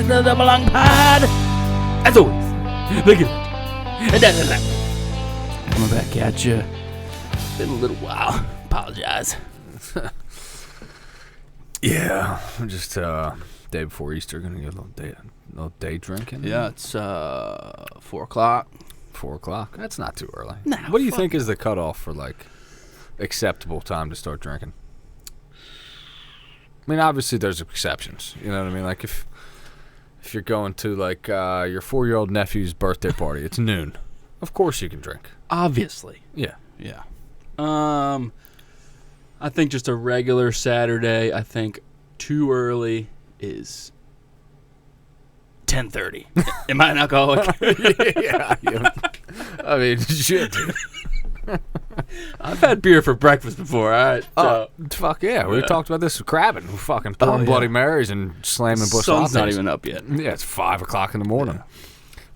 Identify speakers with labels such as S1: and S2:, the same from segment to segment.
S1: back to the Double Lung Pod. As always, look at it. Coming back at you. Been a little while. Apologize.
S2: Yeah, I'm just day before Easter, gonna get a little day drinking.
S1: Yeah, it's 4 o'clock.
S2: 4 o'clock. That's not too early.
S1: Nah,
S2: what do you think is the cutoff for like acceptable time to start drinking? I mean, obviously there's exceptions. You know what I mean? Like if you're going to like your 4-year-old nephew's birthday party, it's noon. Of course you can drink.
S1: Obviously.
S2: Yeah.
S1: Yeah. I think just a regular Saturday, I think too early is 10:30. Am I an alcoholic?
S2: yeah. I mean, shit.
S1: I've had beer for breakfast before, all right?
S2: So. Fuck yeah. We talked about this with crabbing. We're fucking pouring Bloody Marys and slamming bush
S1: sun's
S2: lattes.
S1: not even up yet.
S2: Yeah, it's 5 o'clock in the morning. Yeah.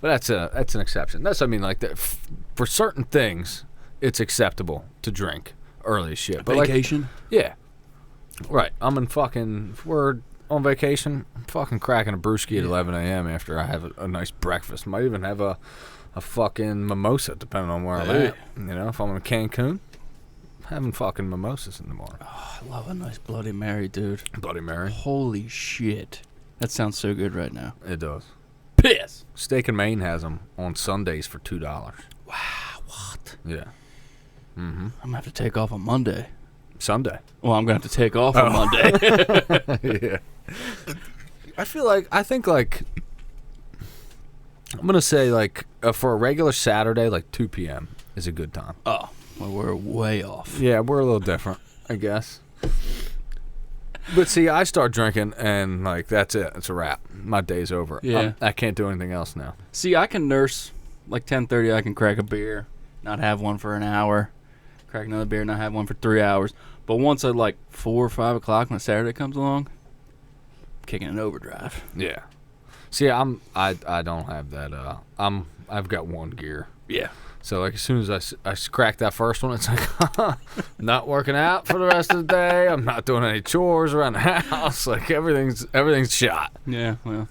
S2: But that's an exception. I mean, like, for certain things, it's acceptable to drink early as shit. But
S1: vacation?
S2: Like, yeah. Right. If we're on vacation, I'm fucking cracking a brewski at 11 a.m. after I have a nice breakfast. Might even have a fucking mimosa, depending on where I'm at. You know, if I'm in Cancun, having fucking mimosas in the morning.
S1: Oh, I love a nice Bloody Mary, dude.
S2: Bloody Mary.
S1: Holy shit. That sounds so good right now.
S2: It does.
S1: Piss.
S2: Steak and Maine has them on Sundays for $2.
S1: Wow, what?
S2: Yeah. Mm-hmm.
S1: I'm going to have to take off on Monday.
S2: Sunday.
S1: Well, I'm going to have to take off on Monday.
S2: Yeah. I think I'm going to say, like, for a regular Saturday, like 2 p.m. is a good time.
S1: Oh, well, we're way off.
S2: Yeah, we're a little different, I guess. But see, I start drinking, and, like, that's it. It's a wrap. My day's over.
S1: Yeah.
S2: I can't do anything else now.
S1: See, I can nurse, like 10:30, I can crack a beer, not have one for an hour, crack another beer, not have one for 3 hours. But once at, like, 4 or 5 o'clock when Saturday comes along, I'm kicking an overdrive.
S2: Yeah. See, I don't have that. I've got one gear.
S1: Yeah.
S2: So, like, as soon as I crack that first one, it's like, not working out for the rest of the day. I'm not doing any chores around the house. Like, everything's shot.
S1: Yeah, well.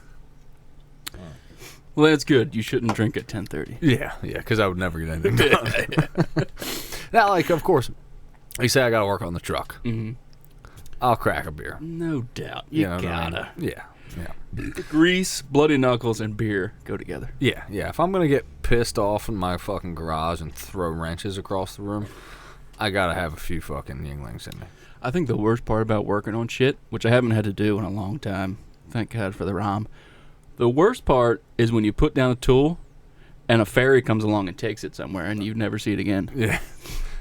S1: Well, that's good. You shouldn't drink at 10:30.
S2: Yeah, because I would never get anything done. Now, like, of course, you say I got to work on the truck.
S1: Mm-hmm.
S2: I'll crack a beer.
S1: No doubt. You
S2: know
S1: gotta.
S2: I mean? Yeah.
S1: Grease, bloody knuckles, and beer go together.
S2: Yeah. If I'm going to get pissed off in my fucking garage and throw wrenches across the room, I got to have a few fucking yinglings in me.
S1: I think the worst part about working on shit, which I haven't had to do in a long time, thank God for the ROM, the worst part is when you put down a tool and a fairy comes along and takes it somewhere and you never see it again.
S2: Yeah.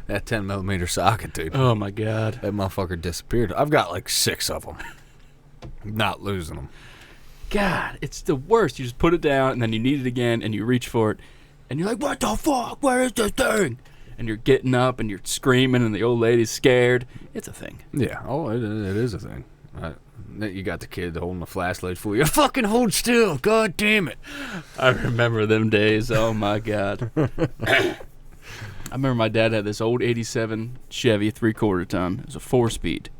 S2: That 10mm socket, dude.
S1: Oh, my God.
S2: That motherfucker disappeared. I've got like 6 of them. Not losing them.
S1: God, it's the worst. You just put it down, and then you need it again, and you reach for it, and you're like, what the fuck? Where is this thing? And you're getting up, and you're screaming, and the old lady's scared. It's a thing.
S2: Yeah. Oh, it is a thing. You got the kid holding the flashlight for you. Fucking hold still. God damn it.
S1: I remember them days. Oh, my God. I remember my dad had this old 87 Chevy 3/4 ton. It was a 4-speed.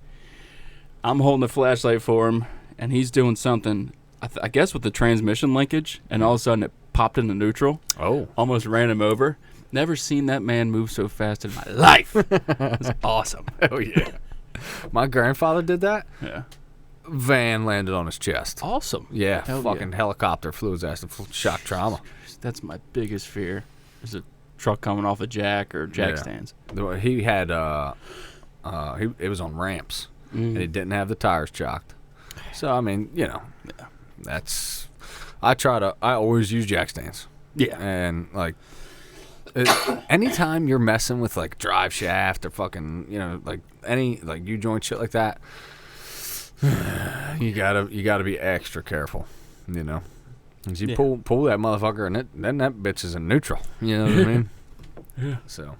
S1: I'm holding the flashlight for him, and he's doing something, I guess with the transmission linkage, and all of a sudden it popped into neutral.
S2: Oh.
S1: Almost ran him over. Never seen that man move so fast in my life. It was awesome.
S2: Oh, yeah. My grandfather did that.
S1: Yeah.
S2: Van landed on his chest.
S1: Awesome.
S2: Yeah.
S1: Hell
S2: fucking
S1: yeah.
S2: Helicopter flew his ass to shock trauma.
S1: That's my biggest fear. Is a truck coming off a jack or jack stands.
S2: He had, it was on ramps. And he didn't have the tires chocked. So, I mean, you know, that's... I always use jack stands.
S1: Yeah.
S2: And, like, anytime you're messing with, like, drive shaft or fucking, you know, like, any, like, U-joint shit like that, you gotta be extra careful, you know? Because you pull that motherfucker and then that bitch is in neutral. You know what I mean?
S1: Yeah.
S2: So.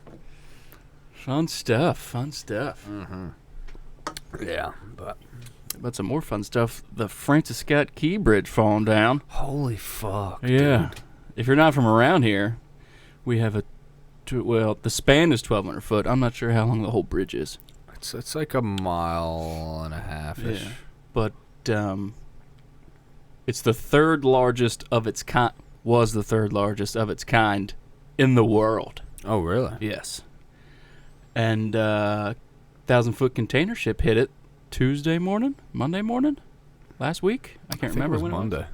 S1: Fun stuff.
S2: Mm-hmm. Yeah,
S1: but some more fun stuff. The Francis Scott Key Bridge falling down.
S2: Holy fuck,
S1: yeah.
S2: dude.
S1: If you're not from around here, we have the span is 1,200 foot. I'm not sure how long the whole bridge is.
S2: It's like a mile and a half-ish.
S1: Yeah. But It's the third largest of its kind. Was the third largest of its kind in the world.
S2: Oh, really?
S1: Yes. And 1,000-foot container ship hit it Monday morning, last week. I can't remember when.
S2: Monday.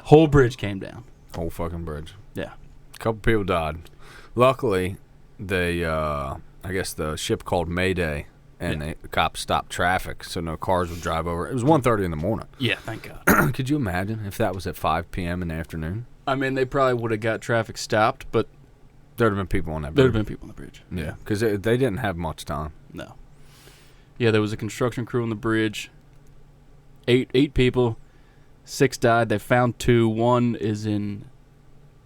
S1: Whole bridge came down.
S2: Whole fucking bridge.
S1: Yeah.
S2: A couple people died. Luckily, they, I guess the ship called Mayday, and the cops stopped traffic, so no cars would drive over. It was 1:30 in the morning.
S1: Yeah, thank God.
S2: Could you imagine if that was at 5 p.m. in the afternoon?
S1: I mean, they probably would have got traffic stopped, but
S2: There'd have been people on that bridge.
S1: there would have been people on the bridge.
S2: Yeah, because they didn't have much time.
S1: No. Yeah, there was a construction crew on the bridge. Eight people. 6 died. They found 2. 1 is in,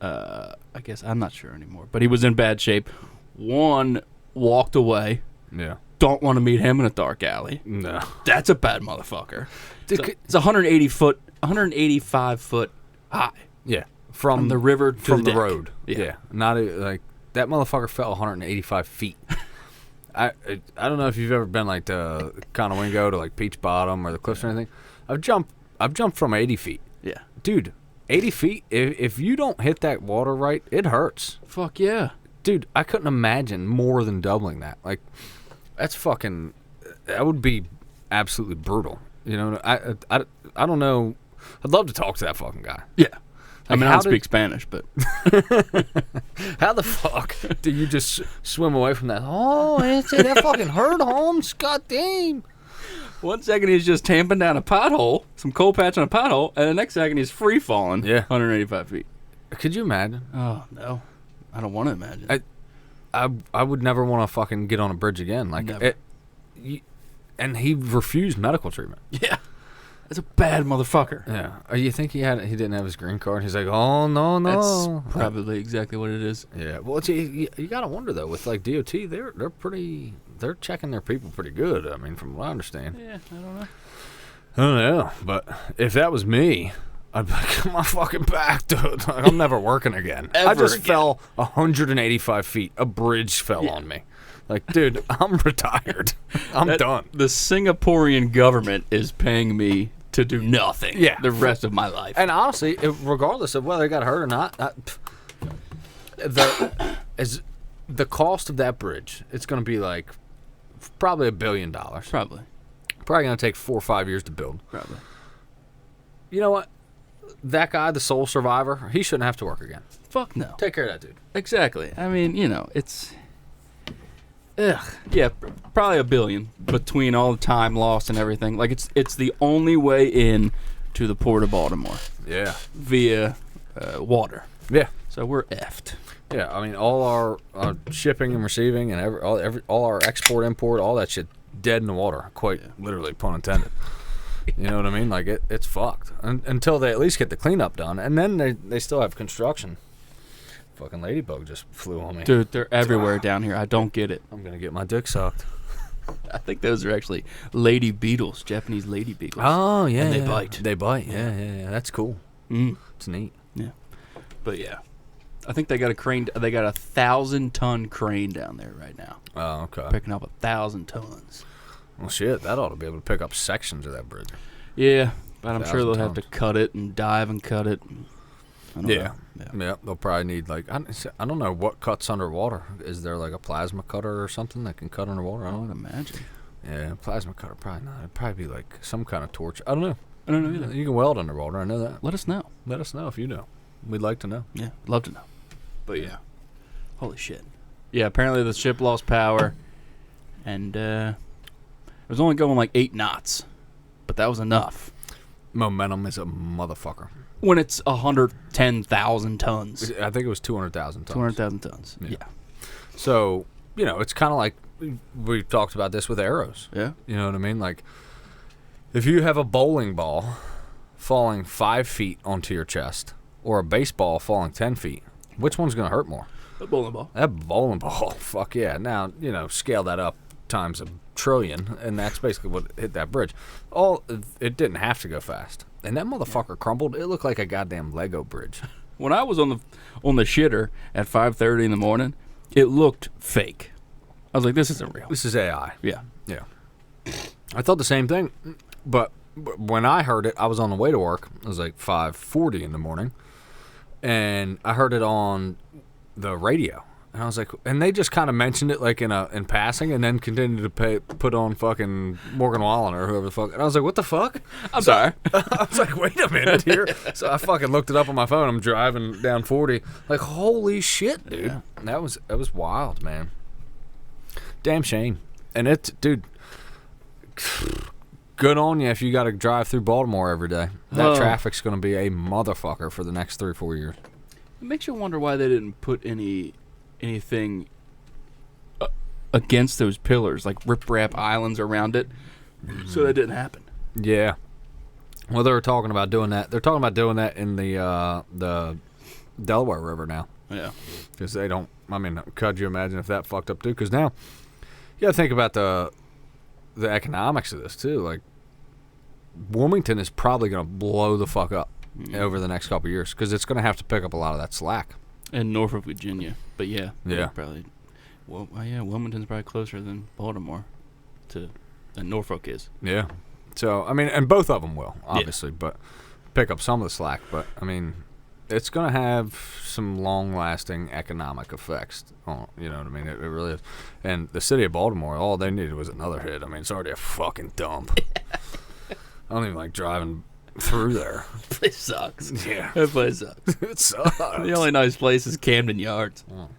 S1: I guess, I'm not sure anymore, but he was in bad shape. 1 walked away.
S2: Yeah.
S1: Don't want to meet him in a dark alley.
S2: No.
S1: That's a bad motherfucker. It's 185 foot high.
S2: Yeah.
S1: From the river to
S2: from the
S1: deck.
S2: road.
S1: Yeah.
S2: Not like that motherfucker fell 185 feet. I don't know if you've ever been like to Conowingo to like Peach Bottom or the cliffs or anything. I've jumped from 80 feet.
S1: Yeah.
S2: Dude, 80 feet, if you don't hit that water right, it hurts.
S1: Fuck yeah.
S2: Dude, I couldn't imagine more than doubling that. Like, that would be absolutely brutal. You know, I don't know. I'd love to talk to that fucking guy.
S1: Yeah. I
S2: Like,
S1: mean, I don't speak Spanish, but
S2: how the fuck do you just swim away from that? Oh, that fucking hurt, Holmes. God damn.
S1: 1 second he's just tamping down a pothole, some coal patch on a pothole, and the next second he's free falling.
S2: Yeah.
S1: 185 feet.
S2: Could you imagine?
S1: Oh no, I don't want to imagine.
S2: I would never want to fucking get on a bridge again. Like
S1: Never.
S2: And he refused medical treatment.
S1: Yeah, that's a bad motherfucker.
S2: Yeah. You think he didn't have his green card? He's like, oh no.
S1: That's probably exactly what it is.
S2: Yeah. Well, you gotta wonder though. With like DOT, they're checking their people pretty good. I mean, from what I understand.
S1: Yeah, I don't know.
S2: I don't know, but if that was me, I'd be like, my fucking back, dude. Like, I'm never working again. I just fell 185 feet. A bridge fell on me. Like, dude, I'm retired. I'm done.
S1: The Singaporean government is paying me to do nothing.
S2: Yeah.
S1: The rest of my life.
S2: And honestly, regardless of whether I got hurt or not, the cost of that bridge, it's going to be like probably $1 billion.
S1: Probably
S2: going to take 4 or 5 years to build.
S1: Probably.
S2: You know what? That guy, the sole survivor, he shouldn't have to work again.
S1: Fuck no.
S2: Take care of that dude.
S1: Exactly. I mean, you know, it's... Ugh. Yeah, probably $1 billion between all the time lost and everything. Like, it's the only way in to the Port of Baltimore.
S2: Yeah.
S1: Via water.
S2: Yeah.
S1: So we're effed.
S2: Yeah, I mean, all our shipping and receiving and all our export, import, all that shit dead in the water. Quite literally, pun intended. You know what I mean? Like, it's fucked. Until they at least get the cleanup done. And then they still have construction. Fucking ladybug just flew on me.
S1: Dude, they're everywhere down here. I don't get it.
S2: I'm going to get my dick sucked.
S1: I think those are actually lady beetles, Japanese lady beetles.
S2: Oh, yeah.
S1: And they bite.
S2: They bite, yeah. That's cool.
S1: Mm.
S2: It's neat.
S1: Yeah. But, yeah. I think they got a crane. They got a 1,000-ton crane down there right now.
S2: Oh, okay.
S1: Picking up 1,000 tons.
S2: Well, shit, that ought to be able to pick up sections of that bridge.
S1: Yeah, but I'm sure they'll
S2: 1,000
S1: have to cut it and dive and cut it. I don't know.
S2: Yeah, they'll probably need, like, I don't know what cuts underwater. Is there, like, a plasma cutter or something that can cut underwater?
S1: I would imagine.
S2: Yeah, plasma cutter, probably not. It'd probably be, like, some kind of torch. I don't know.
S1: I don't know either.
S2: You can weld underwater, I know that.
S1: Let us know.
S2: Let us know if you know. We'd like to know.
S1: Yeah, love to know. But, yeah. Holy shit. Yeah, apparently the ship lost power, and it was only going, like, 8 knots. But that was enough.
S2: Momentum is a motherfucker.
S1: When it's 110,000 tons.
S2: I think it was 200,000 tons.
S1: 200,000 tons. Yeah.
S2: So, you know, it's kind of like we've talked about this with arrows.
S1: Yeah.
S2: You know what I mean? Like, if you have a bowling ball falling 5 feet onto your chest or a baseball falling 10 feet, which one's going to hurt more?
S1: A bowling ball.
S2: That bowling ball. Fuck yeah. Now, you know, scale that up times 1 trillion, and that's basically what hit that bridge. It didn't have to go fast. And that motherfucker crumbled. It looked like a goddamn Lego bridge.
S1: When I was on the shitter at 5:30 in the morning, it looked fake. I was like, this isn't real.
S2: This is AI.
S1: Yeah.
S2: Yeah. I thought the same thing, but when I heard it, I was on the way to work. It was like 5:40 in the morning, and I heard it on the radio. And I was like, and they just kind of mentioned it like in passing, and then continued to put on fucking Morgan Wallen or whoever the fuck. And I was like, what the fuck?
S1: I'm sorry.
S2: I was like, wait a minute here. So I fucking looked it up on my phone. I'm driving down 40. Like, holy shit, dude. Yeah. That was wild, man. Damn shame. And dude, good on you if you got to drive through Baltimore every day. That traffic's going to be a motherfucker for the next 3 or 4 years.
S1: It makes you wonder why they didn't put anything against those pillars, like riprap islands around it, so that didn't happen.
S2: Yeah. Well, they were talking about doing that. They're talking about doing that in the Delaware River now.
S1: Yeah.
S2: Because they don't. I mean, could you imagine if that fucked up too? Because now you got to think about the economics of this too. Like, Wilmington is probably going to blow the fuck up over the next couple of years because it's going to have to pick up a lot of that slack.
S1: And Norfolk, Virginia. But yeah. Probably. Well, yeah, Wilmington's probably closer than Baltimore than Norfolk is.
S2: Yeah. So, I mean, and both of them will, obviously, but pick up some of the slack. But, I mean, it's going to have some long-lasting economic effects. You know what I mean? It really is. And the city of Baltimore, all they needed was another hit. I mean, it's already a fucking dump. I don't even like driving through there.
S1: That place sucks.
S2: Yeah.
S1: That place sucks.
S2: It sucks.
S1: The only nice place is Camden Yards.
S2: Oh.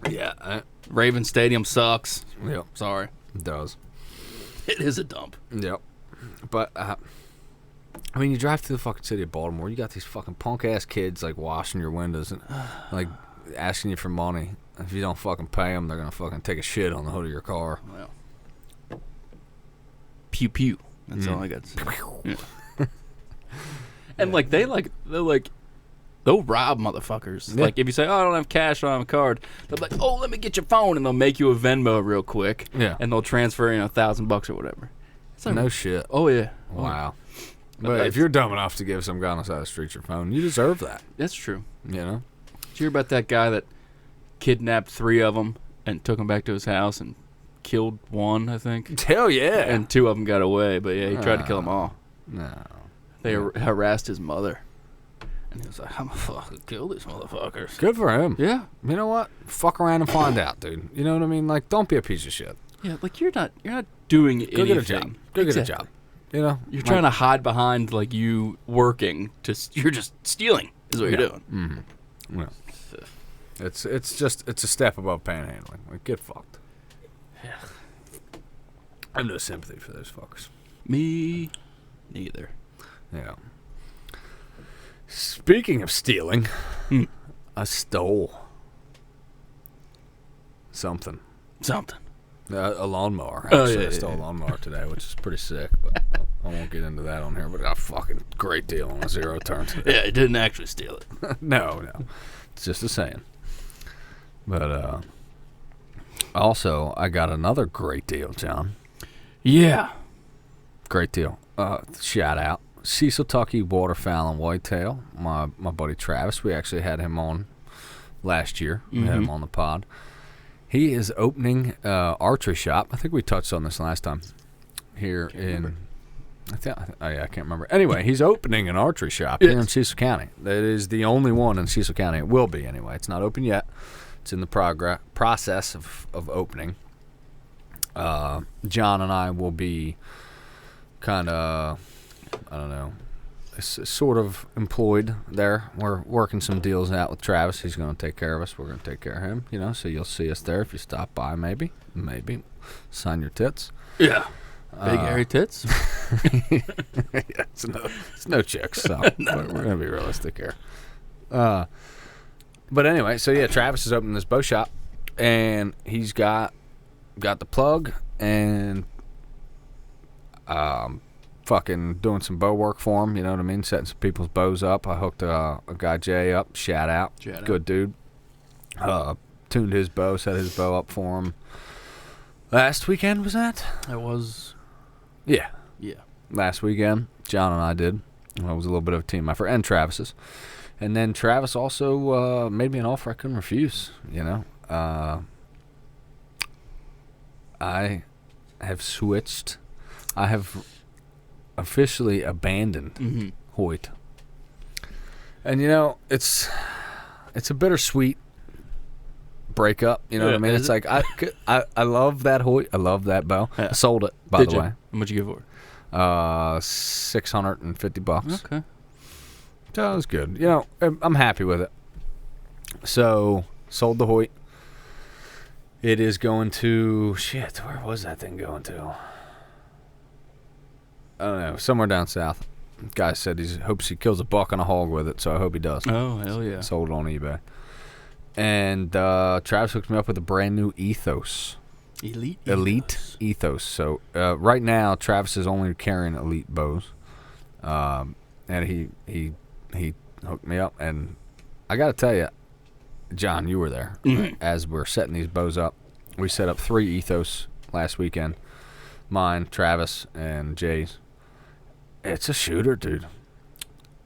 S2: Yeah.
S1: Raven Stadium sucks.
S2: Yep.
S1: Sorry.
S2: It does.
S1: It is a dump.
S2: Yep. But, I mean, you drive through the fucking city of Baltimore, you got these fucking punk-ass kids, like, washing your windows and, like, asking you for money. If you don't fucking pay them, they're going to fucking take a shit on the hood of your car.
S1: Well. Pew pew. That's all I got to say. Yeah. And they'll rob motherfuckers. Yeah. Like if you say, "Oh, I don't have cash, I don't have a card," they'll be like, "Oh, let me get your phone," and they'll make you a Venmo real quick.
S2: Yeah.
S1: And they'll transfer $1,000 or whatever.
S2: It's like, no shit.
S1: Oh yeah.
S2: Wow. But if you're dumb enough to give some guy on the side of the street your phone, you deserve that.
S1: That's true.
S2: You know.
S1: Did you hear about that guy that kidnapped 3 of them and took them back to his house and killed one, I think?
S2: Hell yeah.
S1: And 2 of them got away, but yeah, he tried to kill them all.
S2: No.
S1: They harassed his mother. And he was like, I'm gonna fucking kill these motherfuckers.
S2: Good for him.
S1: Yeah.
S2: You know what? Fuck around and find out, dude. You know what I mean? Like, don't be a piece of shit.
S1: Yeah, like you're not doing anything.
S2: Go get a job. Go get a job. You know?
S1: You're trying to hide behind like you working you're just stealing is what you're doing.
S2: Mm-hmm. Yeah. It's just a step above panhandling. Like, get fucked.
S1: Yeah.
S2: I have no sympathy for those fuckers.
S1: Me neither.
S2: Yeah. Speaking of stealing, I stole something. A lawnmower. Actually, I stole a lawnmower today, which is pretty sick, but I won't get into that on here. But I got a fucking great deal on a 0-turn today.
S1: Yeah, I didn't actually steal it.
S2: No. It's just a saying. But also, I got another great deal, John.
S1: Yeah.
S2: Great deal. Shout out. Ceciltucky waterfowl and whitetail. My buddy Travis. We actually had him on last year. We had him on the pod. He is opening archery shop. I think we touched on this last time. Here in... I can't remember. Anyway, he's opening an archery shop here in Cecil County. That is the only one in Cecil County. It will be, anyway. It's not open yet. It's in the process of opening. John and I will be kind of, I don't know, sort of employed there. We're working some deals out with Travis. He's going to take care of us. We're going to take care of him, you know, so you'll see us there if you stop by, maybe. Sign your tits.
S1: Yeah. Big hairy tits?
S2: Yeah, it's no chicks, so we're going to be realistic here. But anyway, so yeah, Travis is opening this bow shop, and he's got the plug and fucking doing some bow work for him, you know what I mean? Setting some people's bows up. I hooked a guy Jay up. Shout out. Good dude. Tuned his bow, set his bow up for him. Last weekend, was that?
S1: It was.
S2: Yeah.
S1: Yeah.
S2: Last weekend, John and I did. It was a little bit of a team effort, and Travis's. And then Travis also made me an offer I couldn't refuse, you know. I have switched. I have officially abandoned Hoyt. And it's a bittersweet breakup. You know what I mean? It's like I love that Hoyt. I love that bow. Yeah. I sold it, by the way.
S1: How much you give for it?
S2: $650.
S1: Okay.
S2: So it was good. I'm happy with it. So sold the Hoyt. It is going to where was that thing going to? I don't know. Somewhere down south. Guy said he hopes he kills a buck and a hog with it, so I hope he does.
S1: Oh, hell yeah.
S2: Sold it on eBay. And Travis hooked me up with a brand new Ethos. Elite Ethos. So right now, Travis is only carrying Elite bows. And he hooked me up. And I got to tell you, John, you were there. As we're setting these bows up. We set up 3 Ethos last weekend. Mine, Travis, and Jay's. It's a shooter, dude.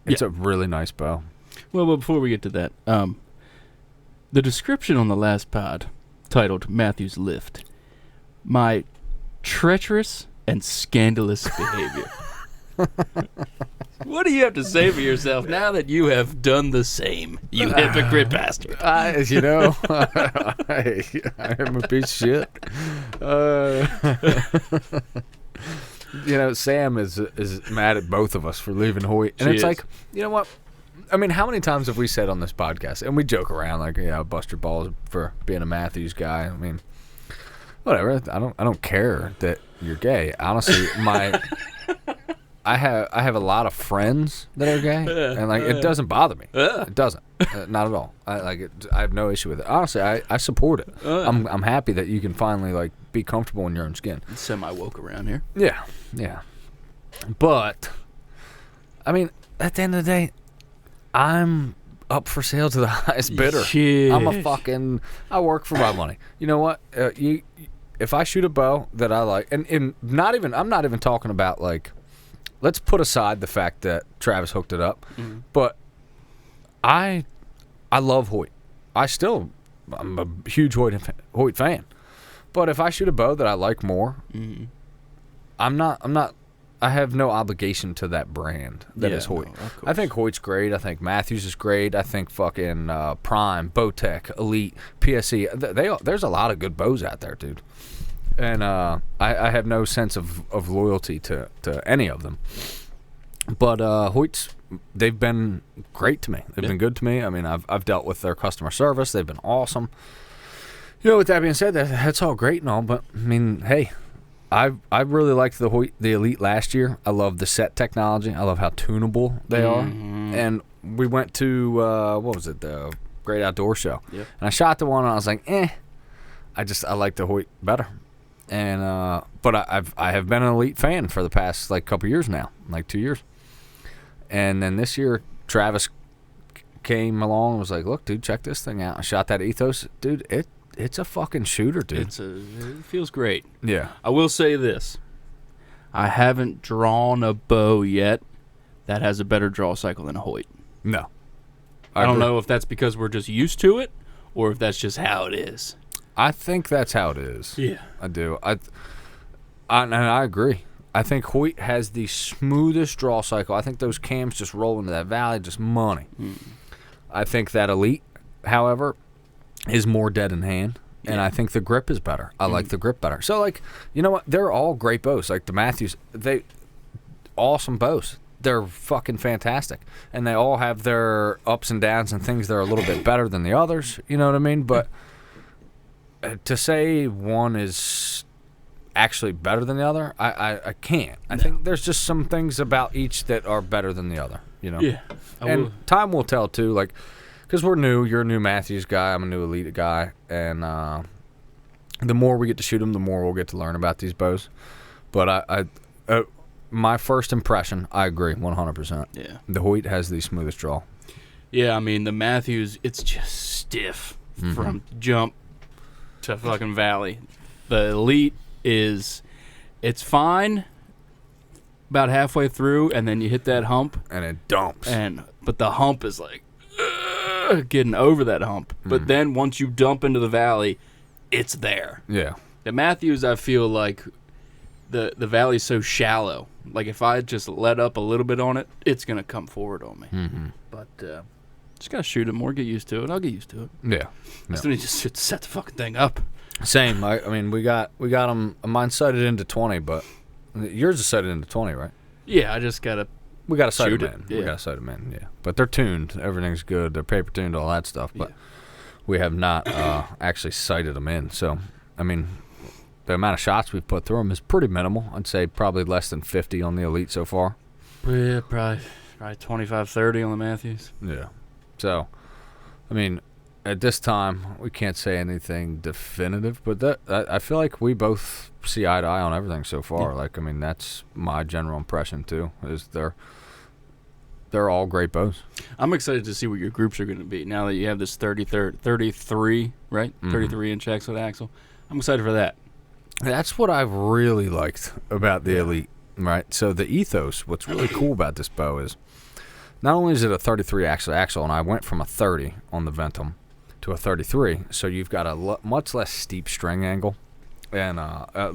S2: It's a really nice bow.
S1: Well, before we get to that, the description on the last pod, titled Matthew's Lift, my treacherous and scandalous behavior. What do you have to say for yourself now that you have done the same, you hypocrite bastard?
S2: I am a piece of shit. Sam is mad at both of us for leaving Hoyt. And it's like, you know what? I mean, how many times have we said on this podcast, and we joke around like, bust your balls for being a Matthews guy. I mean, whatever. I don't care that you're gay. Honestly, I have a lot of friends that are gay, and it doesn't bother me. It doesn't, not at all. I have no issue with it. Honestly, I support it. I'm happy that you can finally be comfortable in your own skin.
S1: It's semi-woke around here.
S2: Yeah. But I mean, at the end of the day, I'm up for sale to the highest bidder.
S1: Shit.
S2: I work for my money. You know what? If I shoot a bow that I like, and I'm not even talking about let's put aside the fact that Travis hooked it up, but I love Hoyt. I'm a huge Hoyt fan. But if I shoot a bow that I like more, I have no obligation to that brand that is Hoyt. No, I think Hoyt's great. I think Matthews is great. I think fucking Prime, Bowtech, Elite, PSE. There's a lot of good bows out there, dude. And I have no sense of loyalty to any of them. But Hoyt's, they've been great to me. They've been good to me. I mean, I've dealt with their customer service. They've been awesome. With that being said, that's all great and all, but I mean, hey, I really liked the Elite last year. I love the set technology. I love how tunable they are. And we went to the Great Outdoor Show, and I shot the one and I was like, I like the Hoyt better. And but I have been an Elite fan for the past couple years now, 2 years. And then this year, Travis came along and was like, "Look, dude, check this thing out." I shot that Ethos, dude. It's a fucking shooter, dude.
S1: It feels great.
S2: Yeah.
S1: I will say this: I haven't drawn a bow yet that has a better draw cycle than a Hoyt.
S2: No.
S1: I don't know if that's because we're just used to it, or if that's just how it is.
S2: I think that's how it is.
S1: Yeah.
S2: I do. And I agree. I think Hoyt has the smoothest draw cycle. I think those cams just roll into that valley, just money. I think that Elite, however, is more dead in hand, and I think the grip is better. I like the grip better. So, you know what? They're all great bows. Like the Matthews, awesome bows. They're fucking fantastic. And they all have their ups and downs and things that are a little bit better than the others. You know what I mean? But to say one is actually better than the other, I can't. I think there's just some things about each that are better than the other,
S1: Yeah.
S2: And time will tell, too, because we're new. You're a new Matthews guy. I'm a new Elite guy. And the more we get to shoot them, the more we'll get to learn about these bows. But my first impression, I agree 100%.
S1: Yeah.
S2: The Hoyt has the smoothest draw.
S1: Yeah, I mean, the Matthews, it's just stiff from jump to fucking valley. The Elite it's fine about halfway through, and then you hit that hump.
S2: And it dumps.
S1: But the hump is getting over that hump. But then once you dump into the valley, it's there.
S2: Yeah.
S1: The Matthews, I feel like the valley's so shallow Like, if I just let up a little bit on it, it's going to come forward on me.
S2: Mm-hmm.
S1: But just got to shoot it more, get used to it. I'll get used to it.
S2: Yeah.
S1: I still need to just set the fucking thing up.
S2: Same. I mean, we got them. Mine sighted into 20, but yours is sighted into 20, right?
S1: Yeah, I just got to.
S2: We got to sight them in.
S1: Yeah.
S2: We got to sight them in, yeah. But they're tuned. Everything's good. They're paper tuned, all that stuff. But we have not actually sighted them in. So, I mean, the amount of shots we've put through them is pretty minimal. I'd say probably less than 50 on the Elite so far.
S1: Yeah, probably 25, 30 on the Matthews.
S2: Yeah. So, I mean, at this time, we can't say anything definitive, but I feel like we both see eye to eye on everything so far.
S1: Yeah.
S2: Like, I mean, that's my general impression too. Is they're all great bows.
S1: I'm excited to see what your groups are going to be now that you have this 33, right?
S2: Mm-hmm.
S1: 33-inch axle to axle. I'm excited for that.
S2: That's what I've really liked about the Elite, right? So the Ethos, what's really cool about this bow is not only is it a 33 axle to axle, and I went from a 30 on the Ventum to a 33, so you've got a much less steep string angle, and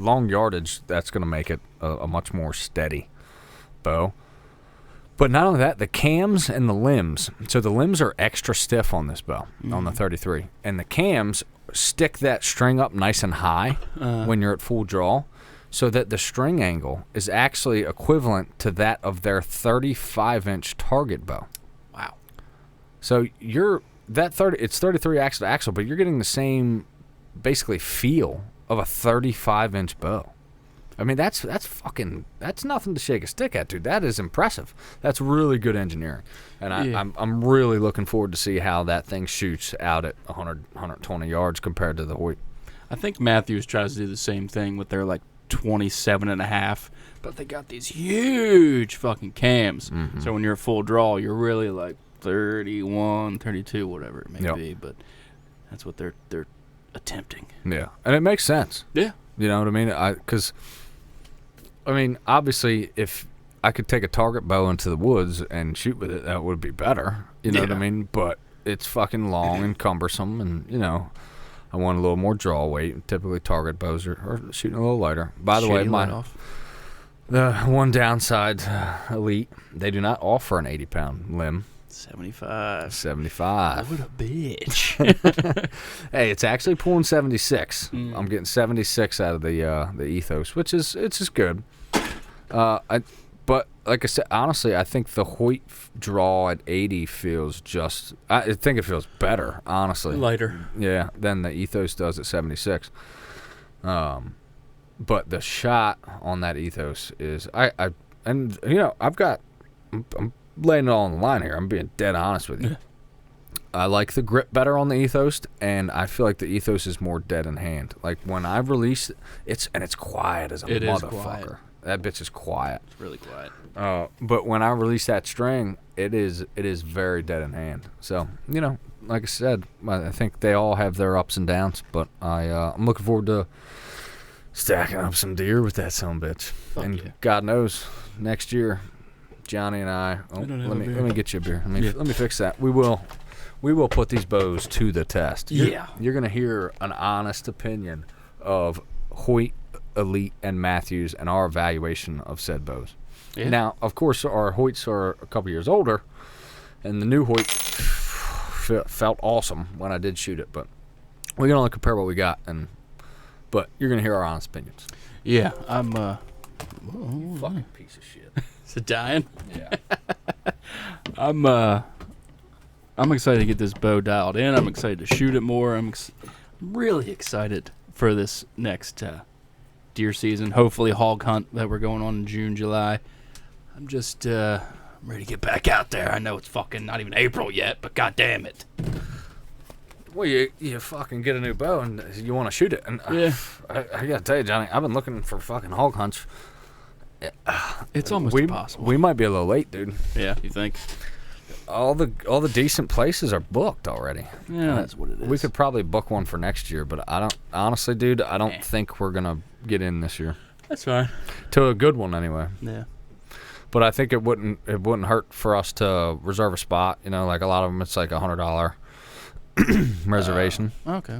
S2: long yardage, that's going to make it a much more steady bow. But not only that, the cams and the limbs, so the limbs are extra stiff on this bow, on the 33, and the cams stick that string up nice and high when you're at full draw, so that the string angle is actually equivalent to that of their 35-inch target bow.
S1: Wow. So
S2: it's 33 axle to axle, but you're getting the same basically feel of a 35-inch bow. I mean, that's nothing to shake a stick at, dude. That is impressive. That's really good engineering, and I'm really looking forward to see how that thing shoots out at 120 yards compared to the Hoyt.
S1: I think Matthews tries to do the same thing with their 27.5, but they got these huge fucking cams. Mm-hmm. So when you're full draw, you're really 31, 32, whatever it may be. But that's what they're attempting.
S2: Yeah, and it makes sense.
S1: Yeah,
S2: you know what I mean? Because obviously, if I could take a target bow into the woods and shoot with it, that would be better. You know what I mean? But it's fucking long and cumbersome, and I want a little more draw weight. Typically, target bows are shooting a little lighter. By the way, the one downside, Elite, they do not offer an 80-pound limb.
S1: 75.
S2: What
S1: a bitch.
S2: Hey, it's actually pulling 76. I'm getting 76 out of the Ethos, which is good. But like I said, honestly, I think the Hoyt draw at 80 feels I think it feels better, honestly.
S1: Lighter.
S2: Yeah, than the Ethos does at 76. But the shot on that Ethos is I'm laying it all on the line here. I'm being dead honest with you. I like the grip better on the Ethos, and I feel like the Ethos is more dead in hand. Like when I release it's quiet as a motherfucker. That bitch is quiet.
S1: It's really quiet.
S2: But when I release that string, it is very dead in hand. So, like I said, I think they all have their ups and downs, but I'm looking forward to stacking up some deer with that sumbitch. And God knows, next year, Johnny and I let me get you a beer. Let me fix that. We will put these bows to the test. You're gonna hear an honest opinion of Hoyt, Elite, and Matthews and our evaluation of said bows. Yeah. Now, of course, our Hoyts are a couple years older, and the new Hoyt felt awesome when I did shoot it, but we can only compare what we got, but you're gonna hear our honest opinions.
S1: Yeah, I'm
S2: you fucking piece of shit.
S1: Is it dying?
S2: Yeah.
S1: I'm excited to get this bow dialed in. I'm excited to shoot it more. I'm really excited for this next deer season. Hopefully hog hunt that we're going on in June, July. I'm just ready to get back out there. I know it's fucking not even April yet, but god damn it.
S2: Well, you fucking get a new bow and you want to shoot it. And I gotta tell you, Johnny, I've been looking for fucking hog hunts.
S1: It's almost impossible.
S2: We might be a little late, dude.
S1: Yeah, you think?
S2: All the decent places are booked already.
S1: Yeah, that's what it is.
S2: We could probably book one for next year, but I don't think we're gonna get in this year.
S1: That's fine.
S2: To a good one anyway.
S1: Yeah.
S2: But I think it wouldn't hurt for us to reserve a spot. Like a lot of them, it's like $100 reservation.
S1: Okay.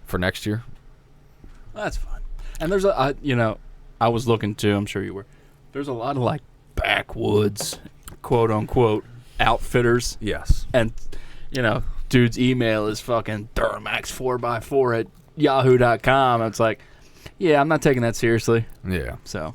S2: For next year.
S1: That's fine. And there's I was looking too. I'm sure you were. There's a lot of like backwoods, quote unquote, outfitters.
S2: Yes.
S1: And, dude's email is fucking Duramax4x4 at yahoo.com. It's like, yeah, I'm not taking that seriously.
S2: Yeah.
S1: So.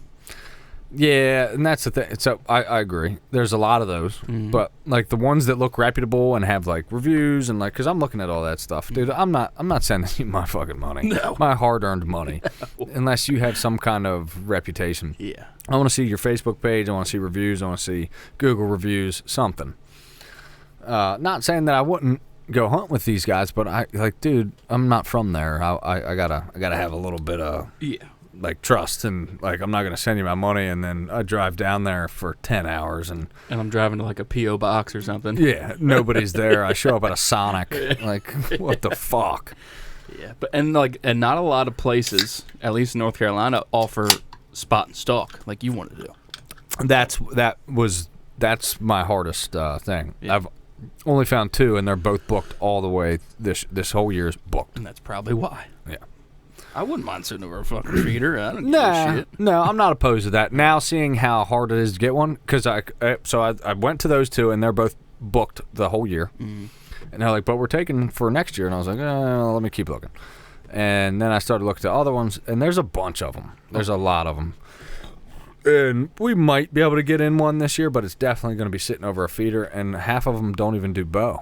S2: Yeah, and that's the thing. So I agree. There's a lot of those, but like the ones that look reputable and have like reviews and like, because I'm looking at all that stuff, dude. I'm not sending you my fucking money, my hard-earned money, unless you have some kind of reputation.
S1: Yeah,
S2: I want to see your Facebook page. I want to see reviews. I want to see Google reviews. Something. Not saying that I wouldn't go hunt with these guys, but I like, dude. I'm not from there. I gotta have a little bit of like trust, and like I'm not gonna send you my money and then I drive down there for 10 hours and
S1: I'm driving to like a P.O. box or something.
S2: Yeah, nobody's there. I show up at a Sonic. Like, what the fuck?
S1: Yeah, but and not a lot of places, at least in North Carolina, offer spot and stalk like you want to do.
S2: That's my hardest thing. Yeah. I've only found 2, and they're both booked all the way. This whole year's booked,
S1: and that's probably why.
S2: Yeah.
S1: I wouldn't mind sitting over a fucking feeder. I don't give a shit.
S2: No, I'm not opposed to that. Now, seeing how hard it is to get one, because I went to those 2, and they're both booked the whole year. And they're like, but we're taking for next year. And I was like, let me keep looking. And then I started looking at other ones, and there's a bunch of them. There's a lot of them. And we might be able to get in one this year, but it's definitely going to be sitting over a feeder, and half of them don't even do bow.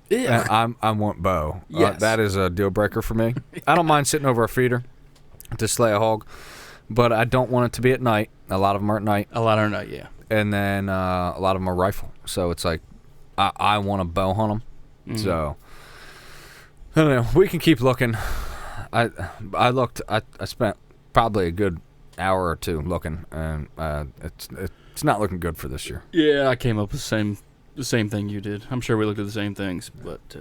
S2: Yeah, I want bow.
S1: Yes.
S2: That is a deal breaker for me. I don't mind sitting over a feeder to slay a hog, but I don't want it to be at night. A lot of them are at night.
S1: A lot are at night, yeah.
S2: And then a lot of them are rifle. So it's like I want to bow hunt them. So I don't know. We can keep looking. I looked. I spent probably a good hour or 2 looking, and it's not looking good for this year.
S1: Yeah, I came up with the same thing you did. I'm sure we looked at the same things, but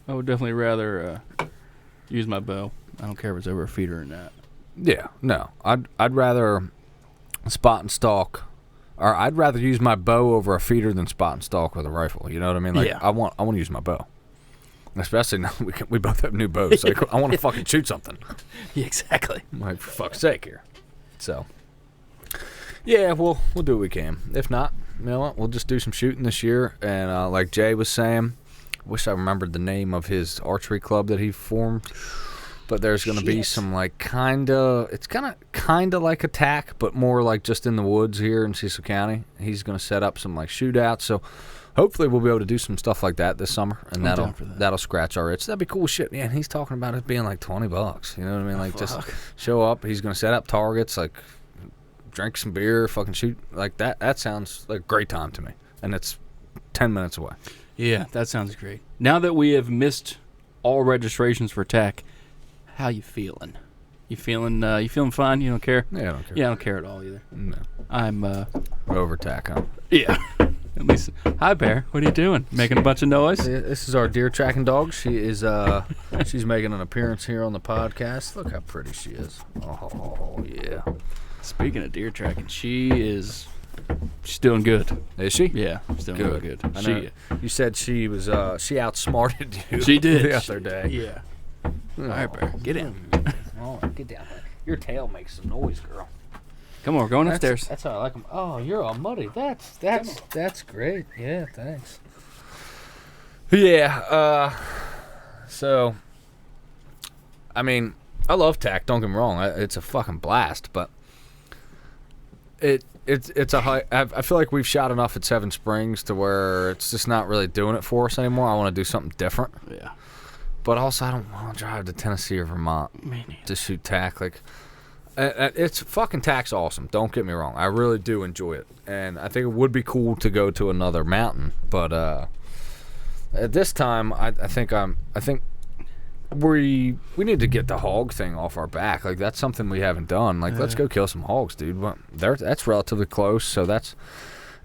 S1: I would definitely rather use my bow. I don't care if it's over a feeder or not.
S2: Yeah, no. I'd rather spot and stalk, or I'd rather use my bow over a feeder than spot and stalk with a rifle. You know what I mean? Like, yeah. I want to use my bow. Especially now we both have new bows. Like, I want to fucking shoot something.
S1: Yeah, exactly.
S2: Like, for fuck's sake here. So, yeah, we'll do what we can. If not, you know what? We'll just do some shooting this year. And like Jay was saying, wish I remembered the name of his archery club that he formed. But there's going to be some like kind of like attack, but more like just in the woods here in Cecil County. He's going to set up some like shootouts. So hopefully we'll be able to do some stuff like that this summer, and that'll scratch our itch. That'd be cool shit. Yeah, and he's talking about it being like $20. You know what I mean? Like just show up. He's going to set up targets, like drink some beer, fucking shoot like that. That sounds like a great time to me, and it's 10 minutes away.
S1: Yeah, that sounds great. Now that we have missed all registrations for TAC, how you feeling? You feeling fine? You don't care?
S2: Yeah, I don't care.
S1: Yeah, I don't care at all either.
S2: No.
S1: I'm
S2: over TAC, huh?
S1: Yeah. At least. Hi, Bear. What are you doing? Making a bunch of noise?
S2: This is our deer tracking dog. She is she's making an appearance here on the podcast. Look how pretty she is. Oh yeah.
S1: Speaking of deer tracking, she's doing good.
S2: Is she?
S1: Yeah, she's doing really good.
S2: I know. You said she was she outsmarted you.
S1: She did
S2: the other day.
S1: Yeah. All right, Bear. Get in.
S2: Oh, get down there. Your tail makes some noise, girl.
S1: Come on, we're going upstairs.
S2: That's how I like them. Oh, you're all muddy. That's great. Yeah, thanks. Yeah. So, I mean, I love TAC. Don't get me wrong. It's a fucking blast, but it's a high. I feel like we've shot enough at Seven Springs to where it's just not really doing it for us anymore. I want to do something different.
S1: Yeah.
S2: But also, I don't want to drive to Tennessee or Vermont to shoot TAC. Like, it's fucking TAC's awesome. Don't get me wrong. I really do enjoy it, and I think it would be cool to go to another mountain. But at this time, I think we need to get the hog thing off our back. Like, that's something we haven't done. Like, let's go kill some hogs, dude. But that's relatively close, so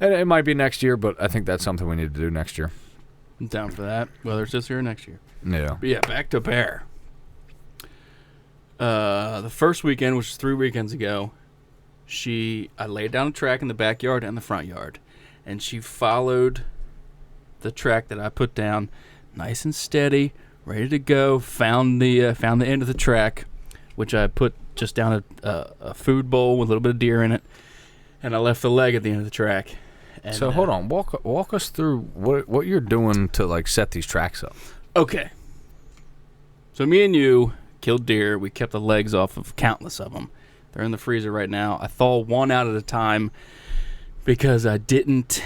S2: it might be next year, but I think that's something we need to do next year.
S1: I'm down for that, whether it's this year or next year.
S2: Yeah.
S1: But yeah, back to Bear. The first weekend, which was 3 weekends ago, I laid down a track in the backyard and the front yard, and she followed the track that I put down, nice and steady, ready to go. Found the end of the track, which I put just down a food bowl with a little bit of deer in it. and I left the leg at the end of the track. And,
S2: so hold on, walk us through what you're doing to like set these tracks up.
S1: Okay. So me and you killed deer. We kept the legs off of countless of them. They're in the freezer right now. I thaw one out at a time because I didn't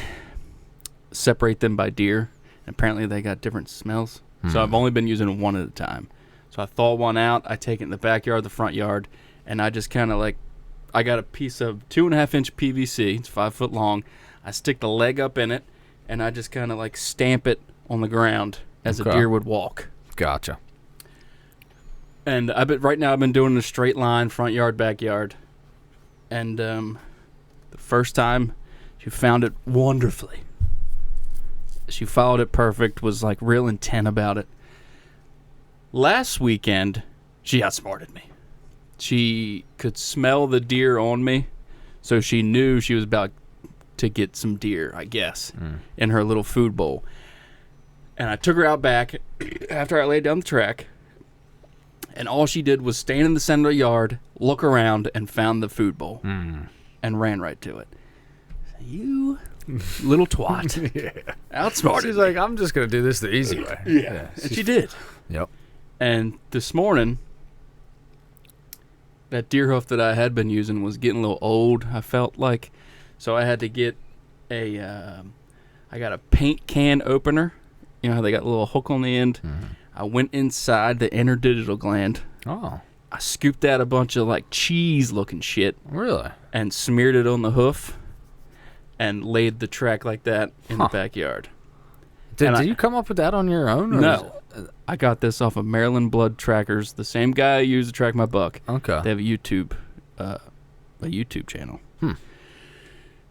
S1: separate them by deer. Apparently they got different smells. So I've only been using one at a time. So I thaw one out. I take it in the backyard, the front yard, and I just kind of like, I got a piece of 2.5-inch PVC. It's 5 foot long. I stick the leg up in it, and I just kind of like stamp it on the ground as a deer would walk.
S2: Gotcha.
S1: And right now I've been doing a straight line, front yard, backyard. And the first time she found it wonderfully. She followed it perfect, was like real intent about it. Last weekend, she outsmarted me. She could smell the deer on me, so she knew she was about to get some deer, I guess, in her little food bowl. And I took her out back after I laid down the track, and all she did was stand in the center of the yard, look around, and found the food bowl, and ran right to it. You little twat.
S2: Yeah.
S1: Outsmarted.
S2: She's like, I'm just going to do this the easy way.
S1: Yeah. And she did.
S2: Yep.
S1: And this morning, that deer hoof that I had been using was getting a little old, I felt like. So I had to get I got a paint can opener. You know how they got a little hook on the end? I went inside the interdigital gland.
S2: Oh.
S1: I scooped out a bunch of like cheese-looking shit.
S2: Really?
S1: And smeared it on the hoof and laid the track like that in the backyard.
S2: Did you come up with that on your own? Or
S1: No. I got this off of Maryland Blood Trackers. The same guy I use to track my buck.
S2: Okay.
S1: They have a YouTube channel.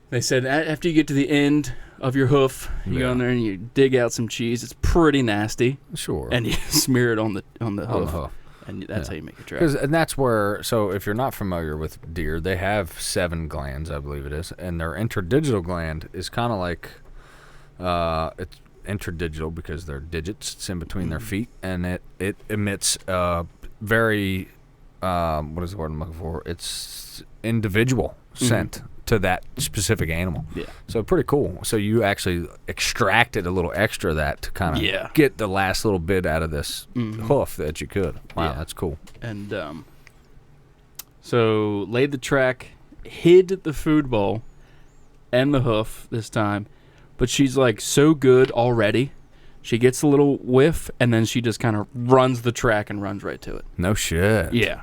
S1: They said after you get to the end of your hoof, you go in there and you dig out some cheese. It's pretty nasty.
S2: Sure.
S1: And you smear it on the hoof. And that's how you make a track.
S2: And that's where, so if you're not familiar with deer, they have 7 glands, I believe it is. And their interdigital gland is kind of like, it's interdigital because they're digits. It's in between their feet. And it emits very, what is the word I'm looking for? It's individual scent to that specific animal. Yeah. So pretty cool. So you actually extracted a little extra of that to kind of get the last little bit out of this hoof that you could. Wow, that's cool.
S1: And so laid the track, hid the food bowl and the hoof this time, but she's like so good already. She gets a little whiff and then she just kind of runs the track and runs right to it.
S2: No shit.
S1: Yeah.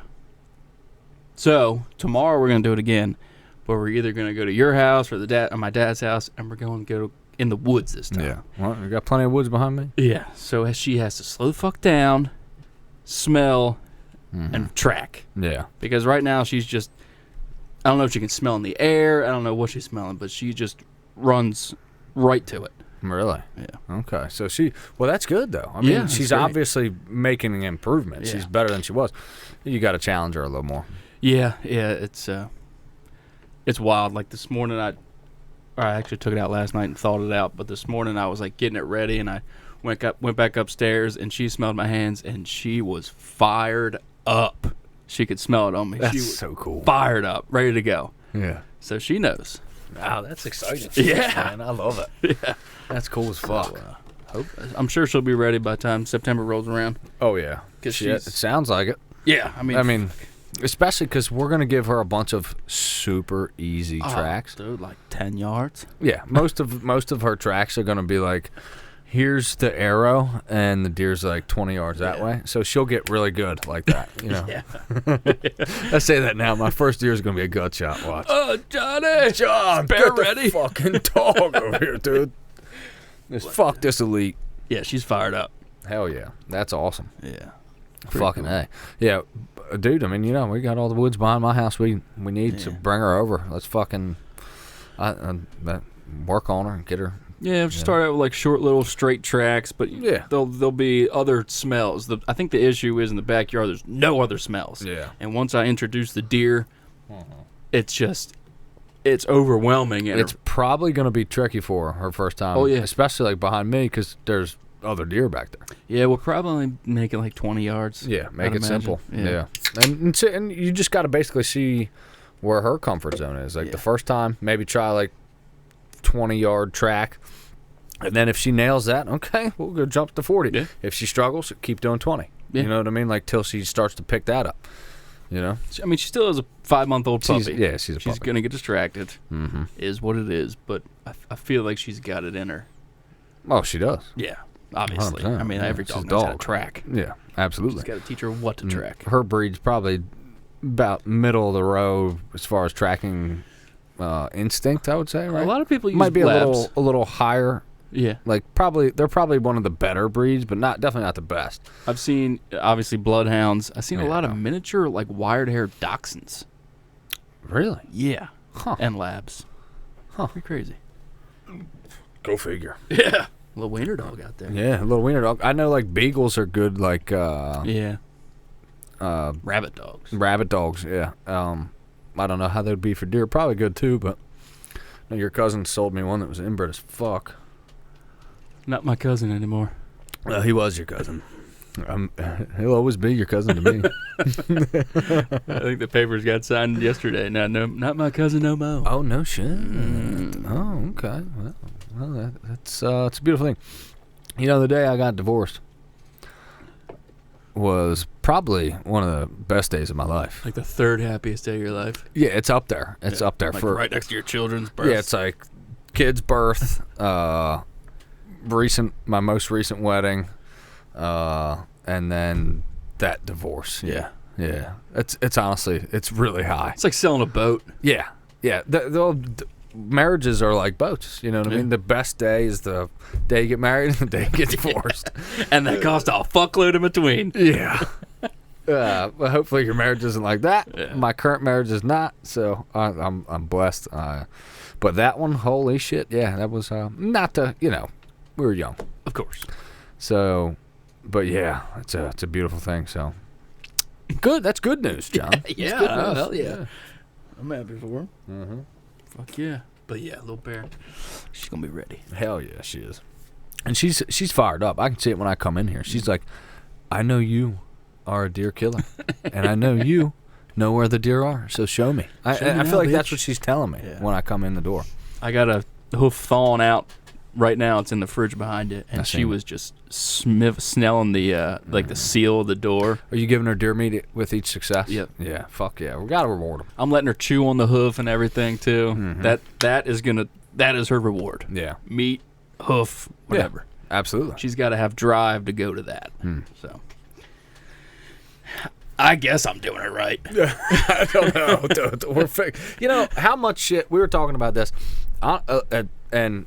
S1: So tomorrow we're gonna do it again. But we're either going to go to your house or my dad's house, and we're going to go in the woods this time.
S2: Yeah. Well, you got plenty of woods behind me.
S1: Yeah. So she has to slow the fuck down, smell, and track.
S2: Yeah.
S1: Because right now she's just, I don't know if she can smell in the air. I don't know what she's smelling, but she just runs right to it.
S2: Really?
S1: Yeah.
S2: Okay. So well, that's good, though. I mean, she's obviously making an improvement. Yeah. She's better than she was. You got to challenge her a little more.
S1: Yeah. Yeah. It's wild. Like this morning, I actually took it out last night and thawed it out. But this morning, I was like getting it ready, and I went back upstairs, and she smelled my hands, and she was fired up. She could smell it on me.
S2: That's
S1: she was
S2: so cool.
S1: Fired up, ready to go.
S2: Yeah.
S1: So she knows.
S2: Wow, that's exciting.
S1: Yeah,
S2: man, I love it. Yeah, that's cool as fuck.
S1: So, I'm sure she'll be ready by the time September rolls around.
S2: Oh yeah, it sounds like it.
S1: Yeah, I mean.
S2: Especially because we're going to give her a bunch of super easy tracks.
S1: Dude, like 10 yards?
S2: Yeah, most of her tracks are going to be like, here's the arrow, and the deer's like 20 yards that way. So she'll get really good like that, you know.
S1: Yeah.
S2: I say that now. My first deer is going to be a gut shot. Watch.
S1: Oh, Johnny!
S2: John,
S1: get
S2: ready? The fucking dog over here, dude. Fuck this Elite.
S1: Yeah, she's fired up.
S2: Hell yeah. That's awesome.
S1: Yeah.
S2: Fucking A. Yeah. Dude, I mean, you know, we got all the woods behind my house. We need to bring her over. Let's fucking work on her and get her.
S1: Yeah, we'll start out with like short little straight tracks, but there'll be other smells. I think the issue is in the backyard there's no other smells.
S2: Yeah.
S1: And once I introduce the deer, it's overwhelming. And
S2: it's probably going to be tricky for her first time.
S1: Oh, yeah.
S2: Especially like behind me because there's other deer back there.
S1: Yeah, we'll probably make it like 20 yards.
S2: Yeah, make it simple. Yeah. And you just got to basically see where her comfort zone is. Like the first time, maybe try like 20-yard track. And then if she nails that, okay, we'll go jump to 40.
S1: Yeah.
S2: If she struggles, keep doing 20.
S1: Yeah.
S2: You know what I mean? Like till she starts to pick that up. You know?
S1: I mean, she still is a 5-month-old puppy.
S2: She's a puppy.
S1: She's going to get distracted.
S2: Mm-hmm.
S1: Is what it is. But I feel like she's got it in her.
S2: Oh, she does.
S1: Yeah, obviously.
S2: 100%.
S1: I mean, every
S2: She's
S1: dog
S2: a
S1: knows how to
S2: dog.
S1: track.
S2: Yeah, absolutely.
S1: She's got to teach her what to track.
S2: Her breed's probably about middle of the road as far as tracking instinct, I would say, right?
S1: A lot of people use
S2: Might be
S1: labs.
S2: a little higher.
S1: Yeah.
S2: Like they're probably one of the better breeds, but definitely not the best.
S1: I've seen, obviously, bloodhounds. I've seen a lot of
S2: Yeah.
S1: miniature, like, wired-hair dachshunds.
S2: Really?
S1: Yeah.
S2: Huh.
S1: And labs.
S2: Huh.
S1: Pretty crazy.
S2: Go figure.
S1: Yeah. Little wiener dog out there.
S2: Yeah, a little wiener dog. I know like beagles are good, like
S1: Yeah. Rabbit dogs.
S2: rabbit dogs. Yeah. I don't know how they'd be for deer. Probably good too, but I know your cousin sold me one that was inbred as fuck.
S1: Not my cousin anymore.
S2: Well, he was your cousin. He'll always be your cousin to me.
S1: I think the papers got signed yesterday. No, not my cousin no more.
S2: Oh no shit. Oh okay. Well, that's it's a beautiful thing. You know, the day I got divorced was probably one of the best days of my life.
S1: Like the third happiest day of your life.
S2: Yeah, it's up there. It's up there
S1: Like
S2: for
S1: right next to your children's birth.
S2: Yeah, it's like kid's birth, my most recent wedding, and then that divorce. Yeah. It's honestly, it's really high.
S1: It's like selling a boat.
S2: Yeah. Marriages are like boats. You know what I mean? The best day is the day you get married and the day you get divorced.
S1: And that cost a fuckload in between.
S2: Yeah. But hopefully your marriage isn't like that.
S1: Yeah.
S2: My current marriage is not, so I'm blessed. But that one, holy shit, yeah, that was not to, we were young,
S1: Of course.
S2: so, but yeah, it's a beautiful thing. So good, that's good news, John.
S1: Yeah,
S2: That's good news.
S1: hell yeah. I'm happy for him.
S2: Mm-hmm.
S1: Fuck yeah. But yeah, little bear, she's gonna be ready.
S2: Hell yeah, she is, and she's fired up. I can see it when I come in here. She's like, I know you are a deer killer, and I know you know where the deer are, so show me. I
S1: now,
S2: feel like that's
S1: bitch.
S2: what she's telling me when I come in the door.
S1: I got a hoof thawing out right now. It's in the fridge behind it, and
S2: I
S1: she
S2: see.
S1: was just smelling the like the seal of the door.
S2: Are you giving her deer meat with each success?
S1: Yep.
S2: Yeah, fuck yeah. We got to reward them.
S1: I'm letting her chew on the hoof and everything too.
S2: Mhm.
S1: That is her reward.
S2: Yeah.
S1: Meat, hoof, whatever.
S2: Absolutely.
S1: She's got to have drive to go to that.
S2: Hmm.
S1: So I guess I'm doing it right.
S2: I don't know. You know, how much shit, we were talking about this, and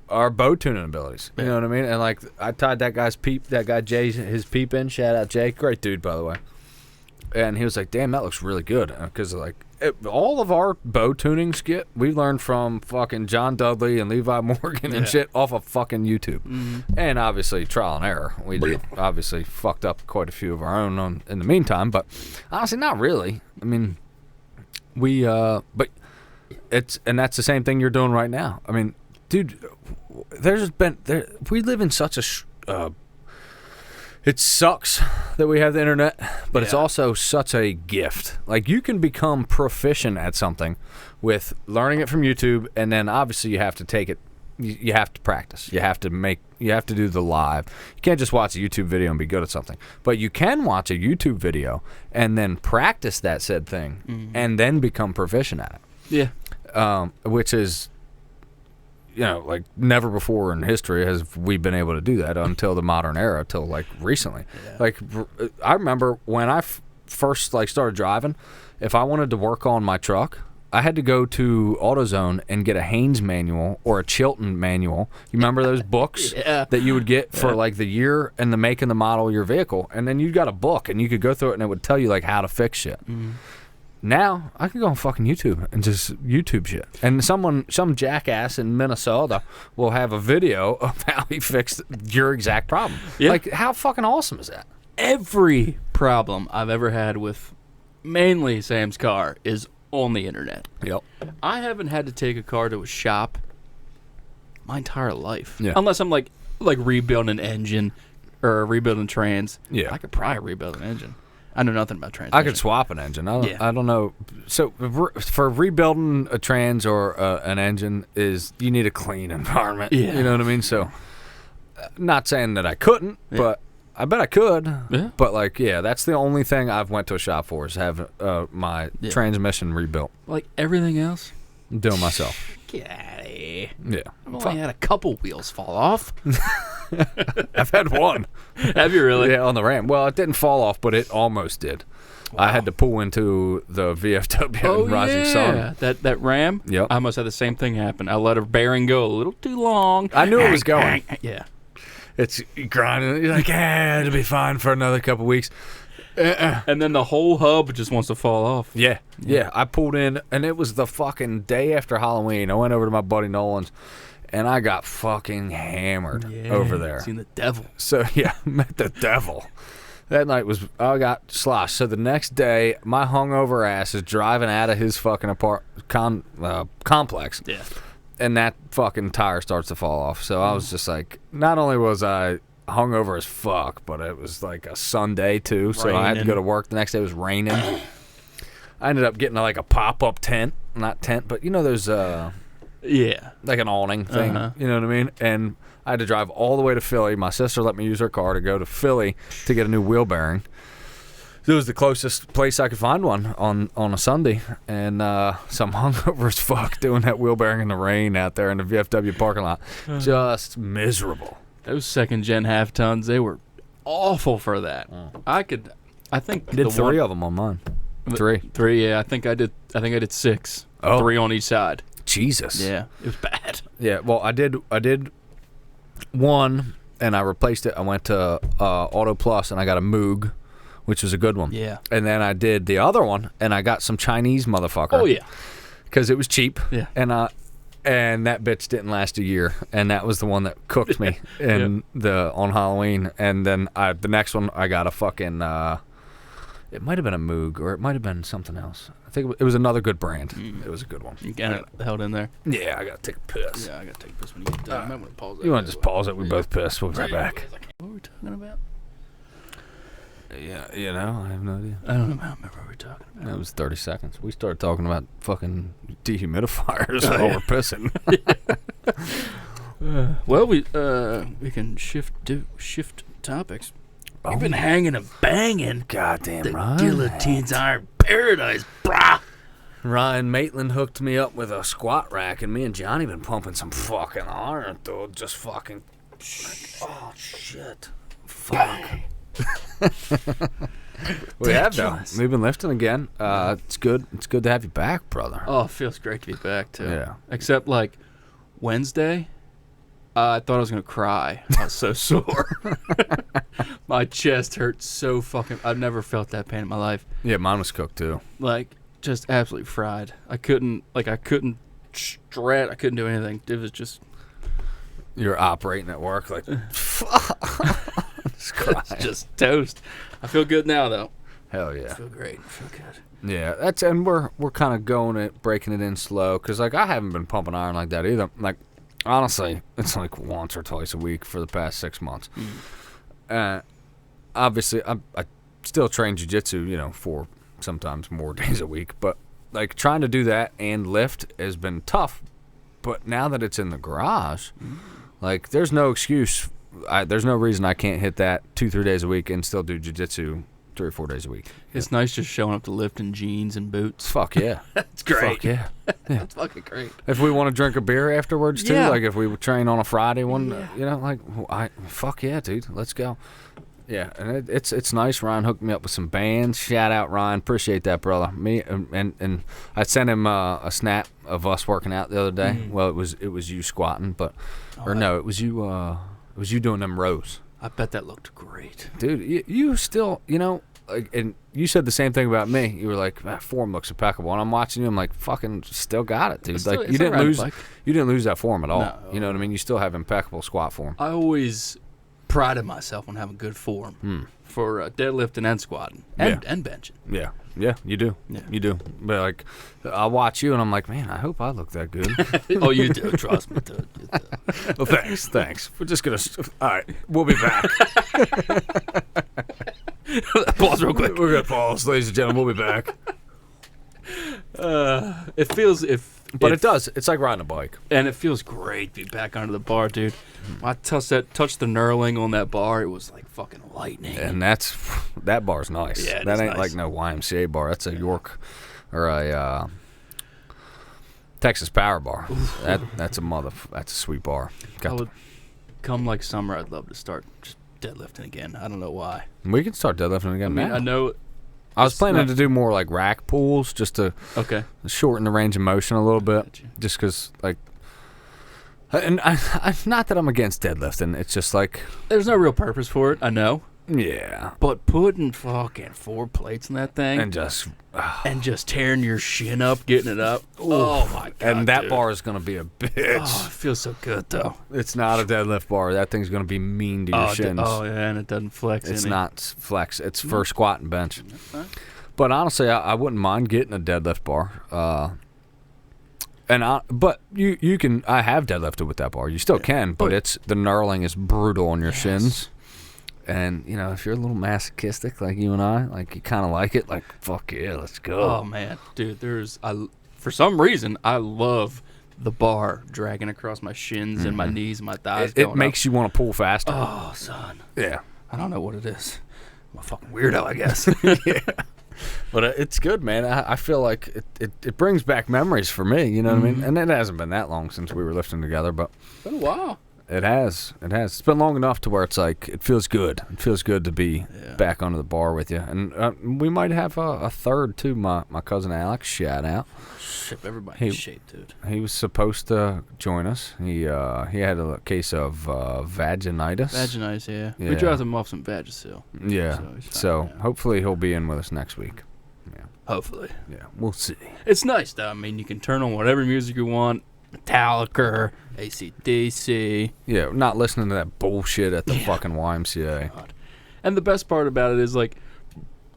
S2: our bow tuning abilities. You know what I mean? And like, I tied that guy Jay, his peep in. Shout out Jay, great dude by the way. And he was like, "Damn, that looks really good." Because all of our bow tunings we learned from fucking John Dudley and Levi Morgan and shit off of fucking YouTube, and obviously trial and error. We obviously fucked up quite a few of our own in the meantime, but honestly, not really. I mean, but and that's the same thing you're doing right now. I mean, dude, we live in such a it sucks that we have the internet, but it's also such a gift. Like, you can become proficient at something with learning it from YouTube, and then obviously you have to take it. You have to practice. You have to do the live. You can't just watch a YouTube video and be good at something. But you can watch a YouTube video and then practice that said thing, and then become proficient at it.
S1: Yeah.
S2: Which is, like never before in history has we been able to do that until the modern era, till like recently. Yeah. Like, I remember when I first started driving, if I wanted to work on my truck, I had to go to AutoZone and get a Haynes manual or a Chilton manual. You remember those books that you would get for like the year and the make and the model of your vehicle, and then you got a book and you could go through it and it would tell you like how to fix shit. Now I can go on fucking YouTube and just YouTube shit, and some jackass in Minnesota will have a video of how he fixed your exact problem. Yeah. Like, how fucking awesome is that?
S1: Every problem I've ever had with mainly Sam's car is on the internet.
S2: Yep.
S1: I haven't had to take a car to a shop my entire life.
S2: Yeah.
S1: Unless I'm like rebuilding an engine or rebuilding trans.
S2: Yeah.
S1: I could probably rebuild an engine. I know nothing about transmission.
S2: I could swap an engine. I don't know. So for rebuilding a trans or an engine, you need a clean environment.
S1: Yeah.
S2: You know what I mean? So, not saying that I couldn't, but I bet I could.
S1: Yeah.
S2: But that's the only thing I've went to a shop for is have my transmission rebuilt.
S1: Like everything else,
S2: I'm doing myself.
S1: Get out of here.
S2: Yeah.
S1: I've only had a couple wheels fall off.
S2: I've had one.
S1: Have you really?
S2: Yeah, on the Ram. Well, it didn't fall off, but it almost did. Wow. I had to pull into the VFW in Rising Sun.
S1: That Ram?
S2: Yep.
S1: I almost had the same thing happen. I let a bearing go a little too long.
S2: I knew it was going.
S1: Yeah.
S2: It's grinding. You're like, it'll be fine for another couple weeks.
S1: And then the whole hub just wants to fall off.
S2: Yeah. I pulled in, and it was the fucking day after Halloween. I went over to my buddy Nolan's, and I got fucking hammered over there.
S1: Seen the devil.
S2: So, met the devil. That night I got sloshed. So the next day, my hungover ass is driving out of his fucking complex.
S1: Yeah.
S2: And that fucking tire starts to fall off. So I was just like, not only was I hungover as fuck, but it was like a Sunday too. So I had to go to work. The next day it was raining. I ended up getting like a pop-up tent. Not tent, but you know those... like an awning thing, you know what I mean? And I had to drive all the way to Philly. My sister let me use her car to go to Philly to get a new wheel bearing. It was the closest place I could find one on a Sunday. And so I'm hungover as fuck doing that wheel bearing in the rain out there in the VFW parking lot. Just miserable.
S1: Those second-gen half-tons, they were awful for that. I think...
S2: I did three of them on mine.
S1: Three, yeah. I think I did 6.
S2: Oh.
S1: 3 on each side.
S2: Jesus.
S1: Yeah, it was bad.
S2: Yeah, well, I did one, and I replaced it. I went to Auto Plus, and I got a Moog, which was a good one.
S1: Yeah.
S2: And then I did the other one, and I got some Chinese motherfucker.
S1: Oh, yeah.
S2: Because it was cheap.
S1: Yeah.
S2: And that bitch didn't last a year, and that was the one that cooked me on Halloween. And then the next one, I got a fucking... it might have been a Moog, or it might have been something else. I think it was another good brand. It was a good one.
S1: You got it held in there?
S2: Yeah, I got to take a piss.
S1: Yeah, I got to take a piss when you get done. I might want to pause it.
S2: You want to just pause it? We both piss. We'll be right back.
S1: What were we talking about?
S2: Yeah, I have no idea.
S1: I don't remember what we were talking about.
S2: That was 30 seconds. We started talking about fucking dehumidifiers while we're pissing.
S1: Well, we can shift topics. We've been hanging and banging.
S2: Goddamn
S1: the
S2: right.
S1: Guillotine's Iron Paradise, brah.
S2: Ryan Maitland hooked me up with a squat rack, and me and Johnny been pumping some fucking iron, dude. Just fucking... Oh, shit. Fuck. We have, though. We've been lifting again. It's good. It's good to have you back, brother.
S1: Oh, it feels great to be back, too.
S2: Yeah.
S1: Except, like, Wednesday, I thought I was going to cry. I was so sore. My chest hurt so fucking... I've never felt that pain in my life.
S2: Yeah, mine was cooked, too.
S1: Like, just absolutely fried. I couldn't stretch. I couldn't do anything. It was just...
S2: You're operating at work like... It's
S1: just toast. I feel good now, though.
S2: Hell yeah.
S1: I feel great. I feel good.
S2: Yeah, and we're kind of breaking it in slow, because, like, I haven't been pumping iron like that either. Like, honestly, it's like once or twice a week for the past 6 months. Obviously, I still train jiu-jitsu, for sometimes more days a week. But, like, trying to do that and lift has been tough. But now that it's in the garage, like, there's no excuse. There's no reason I can't hit that 2-3 days a week and still do jiu-jitsu 3 or 4 days a week.
S1: It's nice just showing up to lift in jeans and boots.
S2: Fuck yeah.
S1: That's great.
S2: Fuck yeah.
S1: That's fucking great.
S2: If we want to drink a beer afterwards, too, like if we train on a Friday fuck yeah, dude, let's go. Yeah, and it's nice. Ryan hooked me up with some bands. Shout out, Ryan. Appreciate that, brother. Me and I sent him a snap of us working out the other day. Well, it was you squatting, but it was you doing them rows.
S1: I bet that looked great,
S2: dude. You still, like, and you said the same thing about me. You were like, that form looks impeccable, and I'm watching you. I'm like, fucking, still got it, dude. Like, you didn't lose that form at all. No. You know what I mean? You still have impeccable squat form.
S1: I always prided myself on having good form for deadlifting and squatting and benching.
S2: Yeah, you do. Yeah. You do. But, like, I watch you, and I'm like, man, I hope I look that good.
S1: Oh, you do. Trust me, dude.
S2: Well, thanks. We're just going to... All right, we'll be back.
S1: Pause real quick.
S2: We're gonna pause, ladies and gentlemen. We'll be back.
S1: It feels
S2: But it does. It's like riding a bike.
S1: and it feels great to be back onto the bar, dude. When I touched the knurling on that bar, it was like fucking lightning.
S2: And that bar's nice.
S1: Yeah,
S2: that ain't
S1: nice.
S2: like no YMCA bar. That's a York or a Texas Power Bar. That's a sweet bar.
S1: Come like summer, I'd love to start just deadlifting again. I don't know why.
S2: We can start deadlifting again.
S1: I mean,
S2: now.
S1: I know.
S2: I was planning to do more like rack pulls just to shorten the range of motion a little bit.
S1: Gotcha.
S2: Just because, like, and I not that I'm against deadlifting. It's just like
S1: There's no real purpose for it. I know.
S2: Yeah.
S1: But putting fucking 4 plates in that thing
S2: And just
S1: tearing your shin up, getting it up. Oh my god!
S2: and that
S1: dude.
S2: bar is gonna be a bitch.
S1: Oh, it feels so good though.
S2: It's not a deadlift bar. That thing's gonna be mean to your shins.
S1: Yeah, and it doesn't flex.
S2: It's
S1: any.
S2: not flex. It's for squat and bench.
S1: Fine.
S2: But honestly, I wouldn't mind getting a deadlift bar. But you can. I have deadlifted with that bar. You still can, but the knurling is brutal on your shins. And if you're a little masochistic like you and I, like you kind of like it, like fuck yeah, let's go.
S1: Oh man, dude, for some reason I love the bar dragging across my shins and my knees and my thighs.
S2: It makes you want to pull faster.
S1: Oh son,
S2: yeah.
S1: I don't know what it is. I'm a fucking weirdo, I guess.
S2: Yeah. But it's good, man. I feel like it brings back memories for me. You know what I mean? And it hasn't been that long since we were lifting together, but
S1: It's been a while.
S2: It has. It's been long enough to where it's like it feels good. It feels good to be back onto the bar with you. And we might have a third too. My cousin Alex, shout out.
S1: Ship everybody in shape, dude.
S2: He was supposed to join us. He had a case of vaginitis.
S1: Vaginitis, yeah. We dropped him off some Vagisil.
S2: Yeah. So hopefully he'll be in with us next week. Yeah.
S1: Hopefully.
S2: Yeah. We'll see.
S1: It's nice though. I mean, you can turn on whatever music you want. Metallica, AC/DC.
S2: Yeah, not listening to that bullshit at the fucking YMCA.
S1: God. And the best part about it is, like,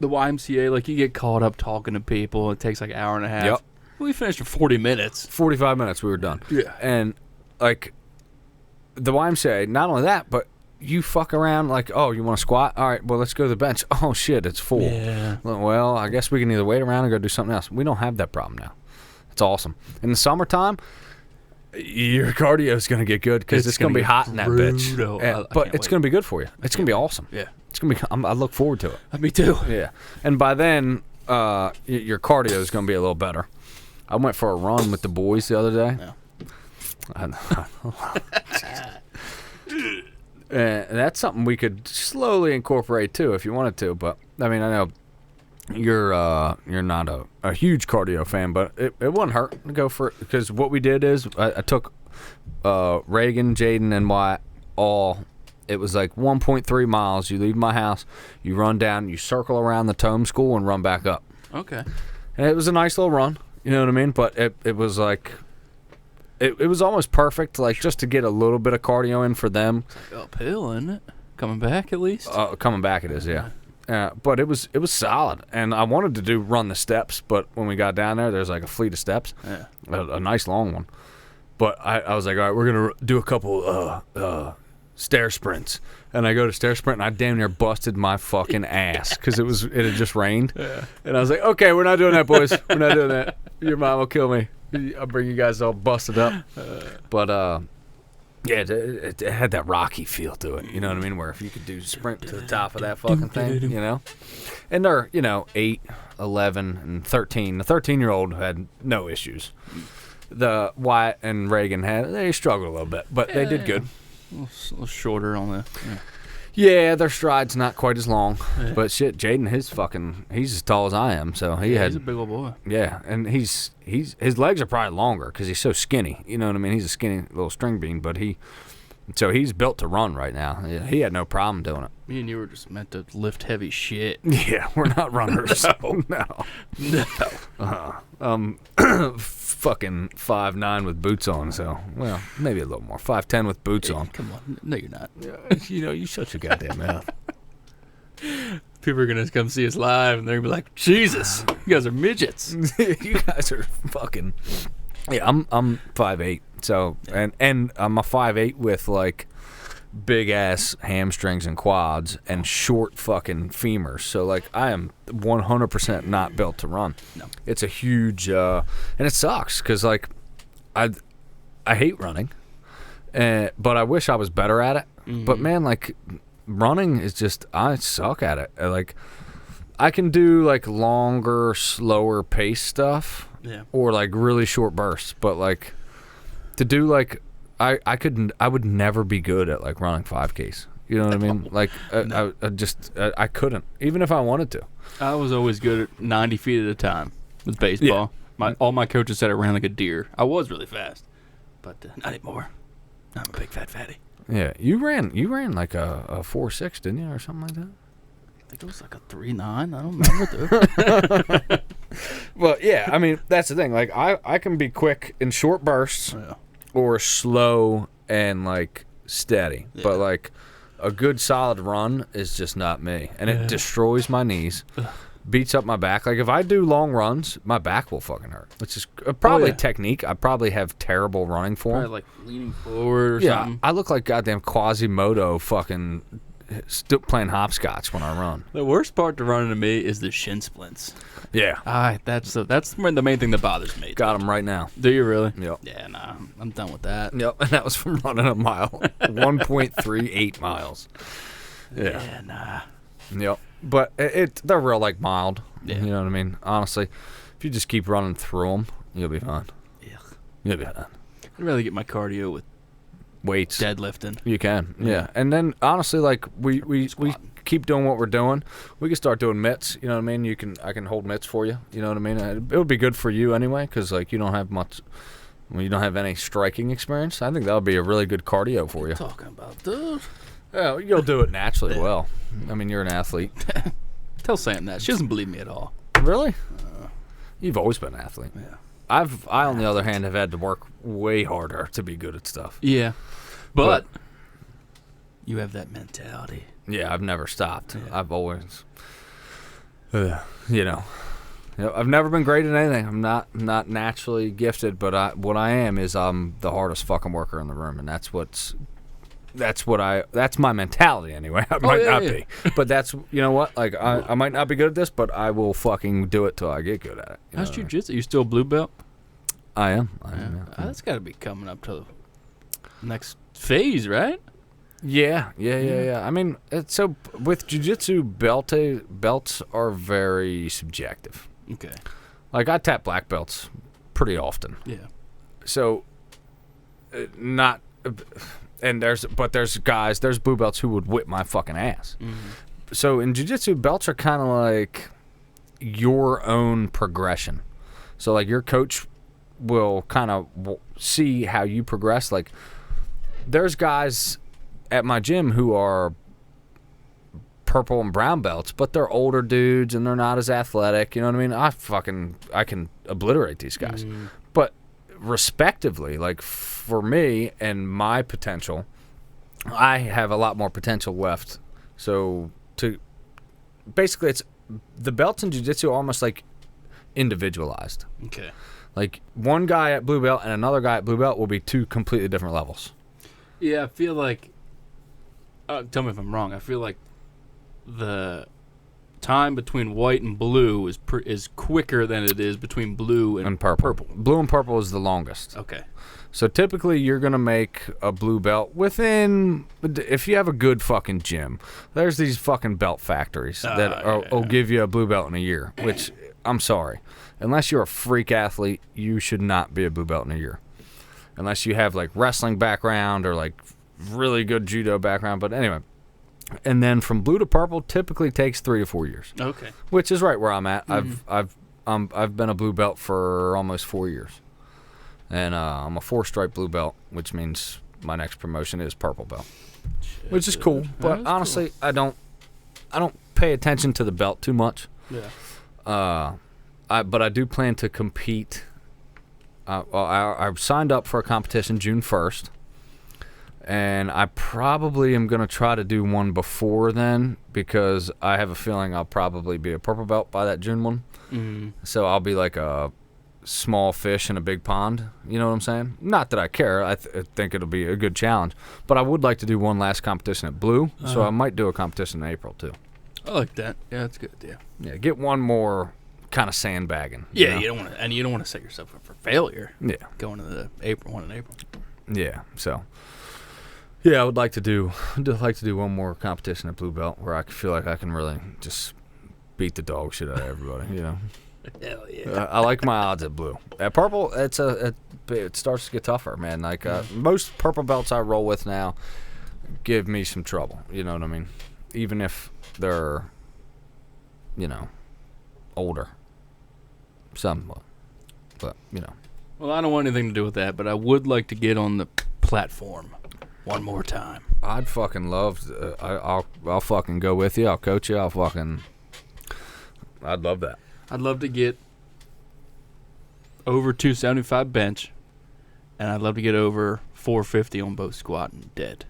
S1: the YMCA, like, you get caught up talking to people. It takes, like, an hour and a half.
S2: Yep.
S1: We finished in 40 minutes.
S2: 45 minutes, we were done.
S1: Yeah.
S2: And, like, the YMCA, not only that, but you fuck around, like, oh, you want to squat? All right, well, let's go to the bench. Oh, shit, it's full.
S1: Yeah.
S2: Well, I guess we can either wait around or go do something else. We don't have that problem now. It's awesome. In the summertime, your cardio is going to get good because it's going to be hot in that bitch. But it's going to be good for you. It's going to be awesome.
S1: Yeah.
S2: It's going to be. I look forward to it.
S1: Me too.
S2: Yeah. And by then, your cardio is going to be a little better. I went for a run with the boys the other day.
S1: Yeah.
S2: And that's something we could slowly incorporate too if you wanted to. But I mean, I know you're not a huge cardio fan, but it wouldn't hurt to go for it because what we did is I took Reagan, Jaden, and Wyatt all. It was like 1.3 miles. You leave my house, you run down, you circle around the Tome School, and run back up.
S1: Okay.
S2: And it was a nice little run. You know what I mean? But it was like. It was almost perfect, like just to get a little bit of cardio in for them.
S1: It's like uphill, isn't it? Coming back at least.
S2: Coming back, it is, yeah. But it was solid, and I wanted to run the steps, but when we got down there's like a fleet of steps, a nice long one. But I was like, all right, we're gonna do a couple stair sprints, and I go to stair sprint, and I damn near busted my fucking ass because it had just rained, and I was like, okay, we're not doing that, boys, we're not doing that. Your mom will kill me. I'll bring you guys all busted up. But yeah, it had that Rocky feel to it. You know what I mean? Where if you could do sprint to the top of that fucking thing, you know? And they're, 8, 11, and 13. The 13-year-old had no issues. The Wyatt and Reagan they struggled a little bit, but they did good.
S1: A little shorter on the...
S2: Yeah, their stride's not quite as long. Yeah. But shit, Jaden, he's as tall as I am, so he's
S1: a big old boy.
S2: Yeah, and his legs are probably longer because he's so skinny. You know what I mean? He's a skinny little string bean, but he's built to run right now. Yeah, he had no problem doing it.
S1: Me and you were just meant to lift heavy shit.
S2: Yeah, we're not runners. No. Fucking 5'9" with boots on, so maybe a little more. 5'10" with boots on.
S1: Come on, no, you're not.
S2: You shut your goddamn mouth.
S1: People are gonna come see us live, and they're gonna be like, "Jesus, you guys are midgets.
S2: You guys are fucking." Yeah, I'm 5'8", so and I'm a 5'8" with like big ass hamstrings and quads and short fucking femurs. So like I am 100% not built to run.
S1: No.
S2: It's a huge and it sucks cuz like I hate running. But I wish I was better at it. Mm-hmm. But man, like running is just I suck at it. Like I can do like longer, slower pace stuff.
S1: Yeah.
S2: Or like really short bursts, but like to do like I would never be good at like running 5Ks. You know what I mean? Like no. I couldn't, even if I wanted to.
S1: I was always good at 90 feet at a time with baseball. Yeah. All my coaches said I ran like a deer. I was really fast, but not anymore. I'm a big fat fatty.
S2: Yeah, you ran like a 4.6, didn't you, or something like that?
S1: I think it was like a 3.9. I don't remember, dude.
S2: Well, yeah, I mean, that's the thing. Like, I can be quick in short bursts or slow and, like, steady. Yeah. But, like, a good solid run is just not me. And it destroys my knees, beats up my back. Like, if I do long runs, my back will fucking hurt. Which is probably technique. I probably have terrible running form.
S1: Probably, like, leaning forward or something.
S2: I look like goddamn Quasimodo fucking still playing hopscotch when I run.
S1: The worst part to running to me is the shin splints.
S2: Yeah.
S1: That's the main thing that bothers me.
S2: Got them right now.
S1: Do you really?
S2: Yep.
S1: Yeah, nah, I'm done with that.
S2: Yep, and that was from running a mile. 1.38 miles.
S1: Yeah, nah.
S2: Yep. But they're real, like, mild.
S1: Yeah.
S2: You know what I mean? Honestly, if you just keep running through them, you'll be fine.
S1: Yeah.
S2: You'll be fine.
S1: I'd rather get my cardio with
S2: weights,
S1: deadlifting.
S2: You can, yeah. And then honestly, like we keep doing what we're doing. We can start doing mitts. You know what I mean? I can hold mitts for you. You know what I mean? It would be good for you anyway, because like you don't have much. Well, you don't have any striking experience. I think that would be a really good cardio for you.
S1: Talking about, dude.
S2: Yeah, you'll do it naturally well. I mean, you're an athlete.
S1: Tell Sam that. She doesn't believe me at all.
S2: Really? You've always been an athlete.
S1: Yeah.
S2: I on the other hand have had to work way harder to be good at stuff.
S1: Yeah, but you have that mentality.
S2: Yeah, I've never stopped.
S1: Yeah.
S2: I've always, I've never been great at anything. I'm not naturally gifted, but what I am is I'm the hardest fucking worker in the room, and that's my mentality anyway. I might not be, but that's you know what? Like I might not be good at this, but I will fucking do it till I get good at it.
S1: How's jiu-jitsu? You still blue belt?
S2: I am.
S1: That's got to be coming up to the next phase, right?
S2: Yeah. I mean, so with jiu-jitsu, belts are very subjective.
S1: Okay.
S2: Like I tap black belts pretty often.
S1: Yeah.
S2: So, not. And there's blue belts who would whip my fucking ass. Mm-hmm. So in jiu-jitsu, belts are kind of like your own progression. So like your coach will kind of see how you progress. Like there's guys at my gym who are purple and brown belts, but they're older dudes and they're not as athletic. You know what I mean? I can obliterate these guys. But respectively, like for me and my potential, I have a lot more potential left. So basically it's the belts in jiu-jitsu are almost like individualized.
S1: Okay.
S2: Like one guy at blue belt and another guy at blue belt will be two completely different levels.
S1: Yeah, I feel like tell me if I'm wrong. I feel like the time between white and blue is quicker than it is between blue and purple.
S2: Blue and purple is the longest.
S1: Okay.
S2: So typically you're going to make a blue belt within, if you have a good fucking gym, there's these fucking belt factories that will give you a blue belt in a year, which I'm sorry. Unless you're a freak athlete, you should not be a blue belt in a year. Unless you have like wrestling background or like really good judo background. But anyway. And then from blue to purple typically takes 3 to 4 years. Okay. Which is right where I'm at. Mm-hmm. I've been a blue belt for almost 4 years. And I'm a 4-stripe blue belt, which means my next promotion is purple belt. Shit, which is cool. But honestly, cool. I don't pay attention to the belt too much. Yeah. But I do plan to compete. I signed up for a competition June 1st. And I probably am going to try to do one before then because I have a feeling I'll probably be a purple belt by that June one. Mm-hmm. So I'll be like a small fish in a big pond. You know what I'm saying? Not that I care. I think it'll be a good challenge. But I would like to do one last competition at Blue, so I might do a competition in April, too.
S1: I like that. Yeah, that's a good idea.
S2: Yeah, get one more kind of sandbagging.
S1: Yeah, you don't want to set yourself up for failure.
S2: Yeah.
S1: Going to the April one in April.
S2: Yeah, so... Yeah, I would like to do one more competition at Blue Belt where I feel like I can really just beat the dog shit out of everybody, you know?
S1: Hell yeah.
S2: I like my odds at Blue. At Purple, it starts to get tougher, man. Like most purple belts I roll with now give me some trouble. You know what I mean? Even if they're, you know, older, somewhat. But you know.
S1: Well, I don't want anything to do with that, but I would like to get on the platform one more time.
S2: I'd fucking love. I'll fucking go with you. I'll coach you. I'd love that.
S1: I'd love to get over 275 bench, and I'd love to get over 450 on both squat and dead.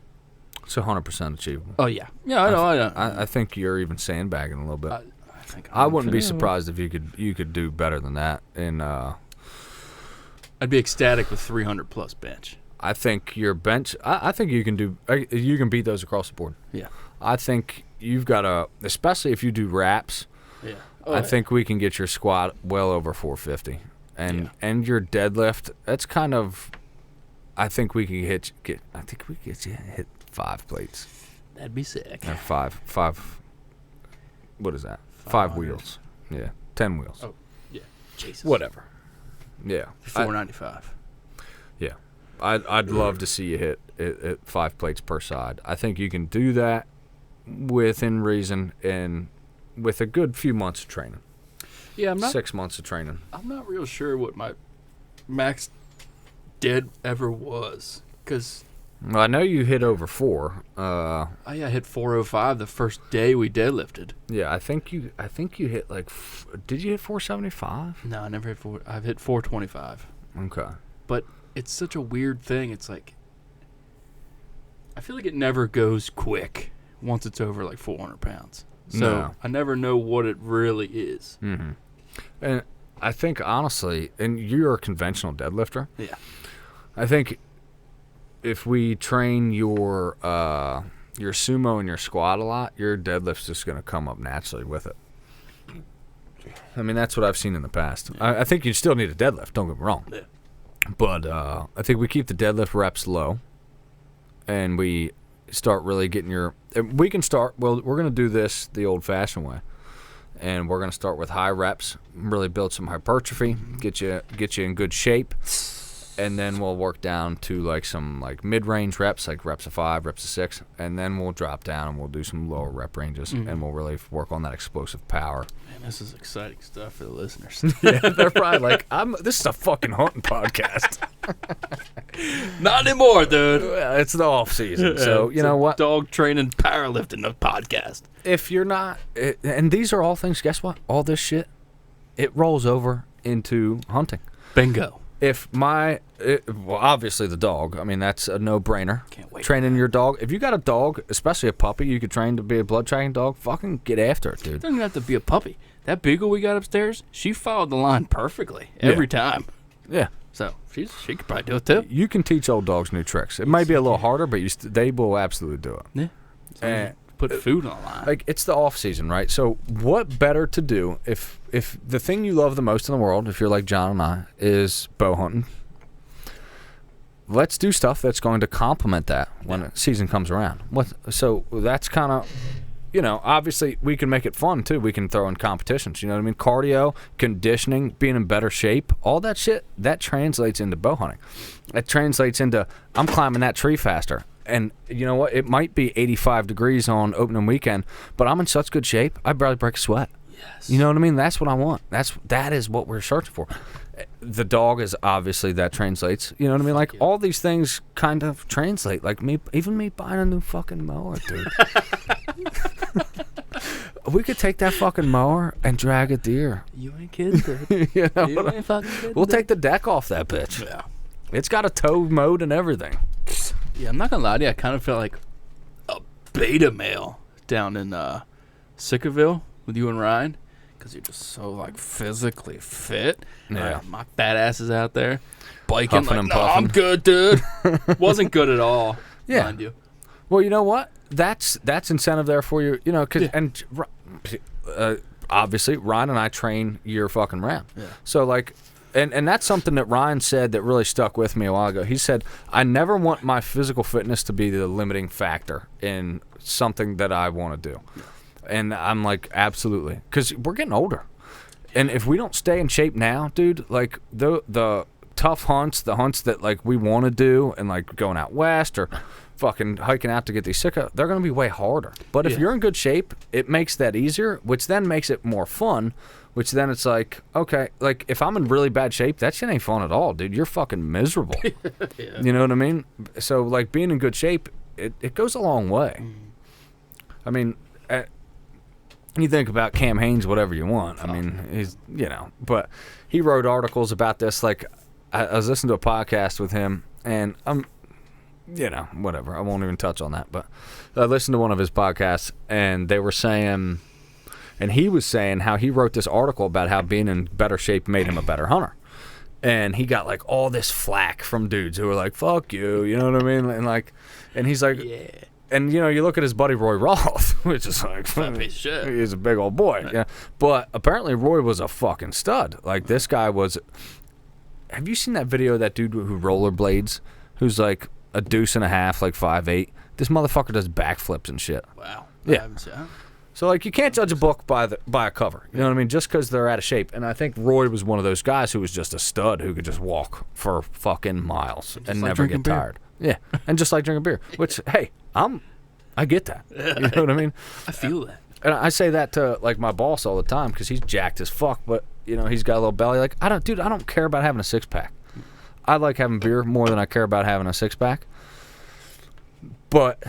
S2: It's 100% achievable.
S1: Oh, yeah. Yeah, I know.
S2: I think you're even sandbagging a little bit.
S1: I
S2: wouldn't be surprised if you could do better than that.
S1: I'd be ecstatic with 300 plus bench.
S2: I think your bench. I think you can do. You can beat those across the board.
S1: Yeah.
S2: I think you've got to, especially if you do wraps.
S1: Yeah.
S2: I think we can get your squat well over 450, and your deadlift. That's kind of. I think we can get you hit 5 plates.
S1: That'd be sick.
S2: And five. What is that? 5 wheels. Yeah, 10 wheels.
S1: Oh, yeah. Jesus.
S2: Whatever. Yeah.
S1: 495.
S2: Yeah. I'd love to see you hit 5 plates per side. I think you can do that within reason and with a good few months of training.
S1: Yeah,
S2: 6 months of training.
S1: I'm not real sure what my max dead ever was, because
S2: well, I know you hit over 4.
S1: I hit 405 the first day we deadlifted.
S2: Yeah, I think you hit like. Did you hit 475?
S1: No, I never hit 4. I've hit 425.
S2: Okay.
S1: But it's such a weird thing. It's like I feel like it never goes quick once it's over like 400 pounds. So
S2: No.
S1: I never know what it really is.
S2: Mm-hmm. And I think honestly, and you're a conventional deadlifter.
S1: Yeah.
S2: I think if we train your sumo and your squat a lot, your deadlift's just going to come up naturally with it. I mean, that's what I've seen in the past. I think you still need a deadlift, don't get me wrong.
S1: Yeah.
S2: But I think we keep the deadlift reps low, and we start really getting your... We can start... Well, we're going to do this the old-fashioned way, and we're going to start with high reps, really build some hypertrophy, get you in good shape, and then we'll work down to like some like mid-range reps, like reps of 5, reps of 6, and then we'll drop down and we'll do some lower rep ranges, and we'll really work on that explosive power.
S1: Man, this is exciting stuff for the listeners.
S2: Yeah, they're probably like, this is a fucking hunting podcast.
S1: Not anymore, dude.
S2: Well, it's the off season, so you know what?
S1: Dog training, powerlifting, a podcast.
S2: If you're not, and these are all things. Guess what? All this shit, it rolls over into hunting.
S1: Bingo.
S2: Well, obviously the dog. I mean, that's a no-brainer.
S1: Can't wait.
S2: Training your dog. If you got a dog, especially a puppy, you could train to be a blood-tracking dog. Fucking get after it, dude.
S1: It doesn't have to be a puppy. That beagle we got upstairs, she followed the line perfectly every time.
S2: Yeah.
S1: So she could probably do it too.
S2: You can teach old dogs new tricks. It might be a little harder, but they will absolutely do it.
S1: Yeah.
S2: And
S1: put food on the line.
S2: like it's the off season, right? So what better to do if the thing you love the most in the world, if you're like John and I, is bow hunting? Let's do stuff that's going to complement that when the season comes around. So that's kind of, obviously we can make it fun too. We can throw in competitions, you know what I mean? Cardio, conditioning, being in better shape, all that shit, that translates into bow hunting. It translates into, I'm climbing that tree faster. And you know what? It might be 85 degrees on opening weekend, but I'm in such good shape, I barely break a sweat.
S1: Yes.
S2: You know what I mean? That's what I want. That is what we're searching for. The dog is obviously that translates. You know what I mean? Like all these things kind of translate. Like even me buying a new fucking mower, dude. We could take that fucking mower and drag a deer.
S1: You ain't kidding, dude.
S2: You know
S1: you ain't fucking kidding.
S2: We'll take the deck off that bitch.
S1: Yeah.
S2: It's got a tow mode and everything.
S1: Yeah, I'm not gonna lie to you. I kind of felt like a beta male down in Sickerville with you and Ryan, because you're just so like physically fit.
S2: Yeah.
S1: My fat ass is out there biking.
S2: Huffing
S1: Like,
S2: and
S1: no,
S2: puffing.
S1: I'm good, dude. Wasn't good at all.
S2: Yeah.
S1: Mind you.
S2: Well, you know what? That's incentive there for you. You know, cause, and obviously Ryan and I train your fucking ram.
S1: Yeah.
S2: So like, and that's something that Ryan said that really stuck with me a while ago. He said, I never want my physical fitness to be the limiting factor in something that I want to do. Yeah. And I'm like, absolutely, because we're getting older, and if we don't stay in shape now, dude, like the tough hunts, the hunts that like we want to do, and like going out west or fucking hiking out to get these sicka, they're going to be way harder. But if you're in good shape, it makes that easier, which then makes it more fun, which then it's like, okay, like if I'm in really bad shape, that shit ain't fun at all, dude. You're fucking miserable. Yeah. You know what I mean? So like being in good shape, it goes a long way. I mean, you think about Cam Haines, whatever you want. I mean, he's, you know, but he wrote articles about this. Like I was listening to a podcast with him, and you know, whatever. I won't even touch on that. But I listened to one of his podcasts, and they were saying, and he was saying how he wrote this article about how being in better shape made him a better hunter. And he got like all this flack from dudes who were like, fuck you, you know what I mean? And like, and he's like, yeah. And you know, you look at his buddy Roy Roth, which is like,
S1: shit.
S2: He's a big old boy. Right. Yeah. But apparently Roy was a fucking stud. Like this guy was. Have you seen that video of that dude who rollerblades, who's like a deuce and a half, like 5'8"? This motherfucker does backflips and shit.
S1: Wow.
S2: Yeah. So like you can't judge a book by a cover. You know what I mean? Just because they're out of shape. And I think Roy was one of those guys who was just a stud who could just walk for fucking miles and never get tired. Yeah. And just like drinking beer. Which, hey, I get that. You know what I mean?
S1: I feel that.
S2: And I say that to like my boss all the time because he's jacked as fuck, but you know he's got a little belly. Like I don't care about having a 6-pack. I like having beer more than I care about having a 6-pack. But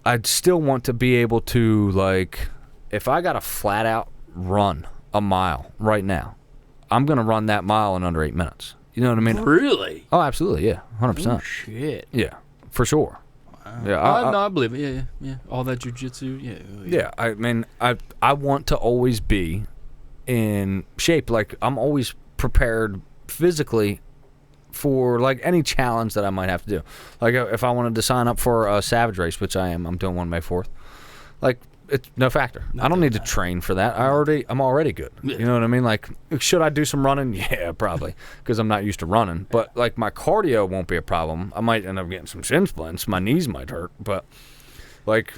S2: I'd still want to be able to, like, if I got to flat out run a mile right now, I'm gonna run that mile in under 8 minutes. You know what I mean?
S1: Really?
S2: Oh, absolutely, yeah, 100%.
S1: Oh, shit.
S2: Yeah, for sure.
S1: Wow.
S2: Yeah,
S1: I believe it. Yeah. All that jujitsu. Yeah.
S2: Yeah, I mean, I want to always be in shape. Like I'm always prepared physically for like any challenge that I might have to do. Like if I wanted to sign up for a Savage race, which I'm doing one May 4th. Like it's no factor. I don't need to train for that. I'm already good. Yeah. You know what I mean? Like should I do some running? Yeah, probably because I'm not used to running. But like my cardio won't be a problem. I might end up getting some shin splints. My knees might hurt, but like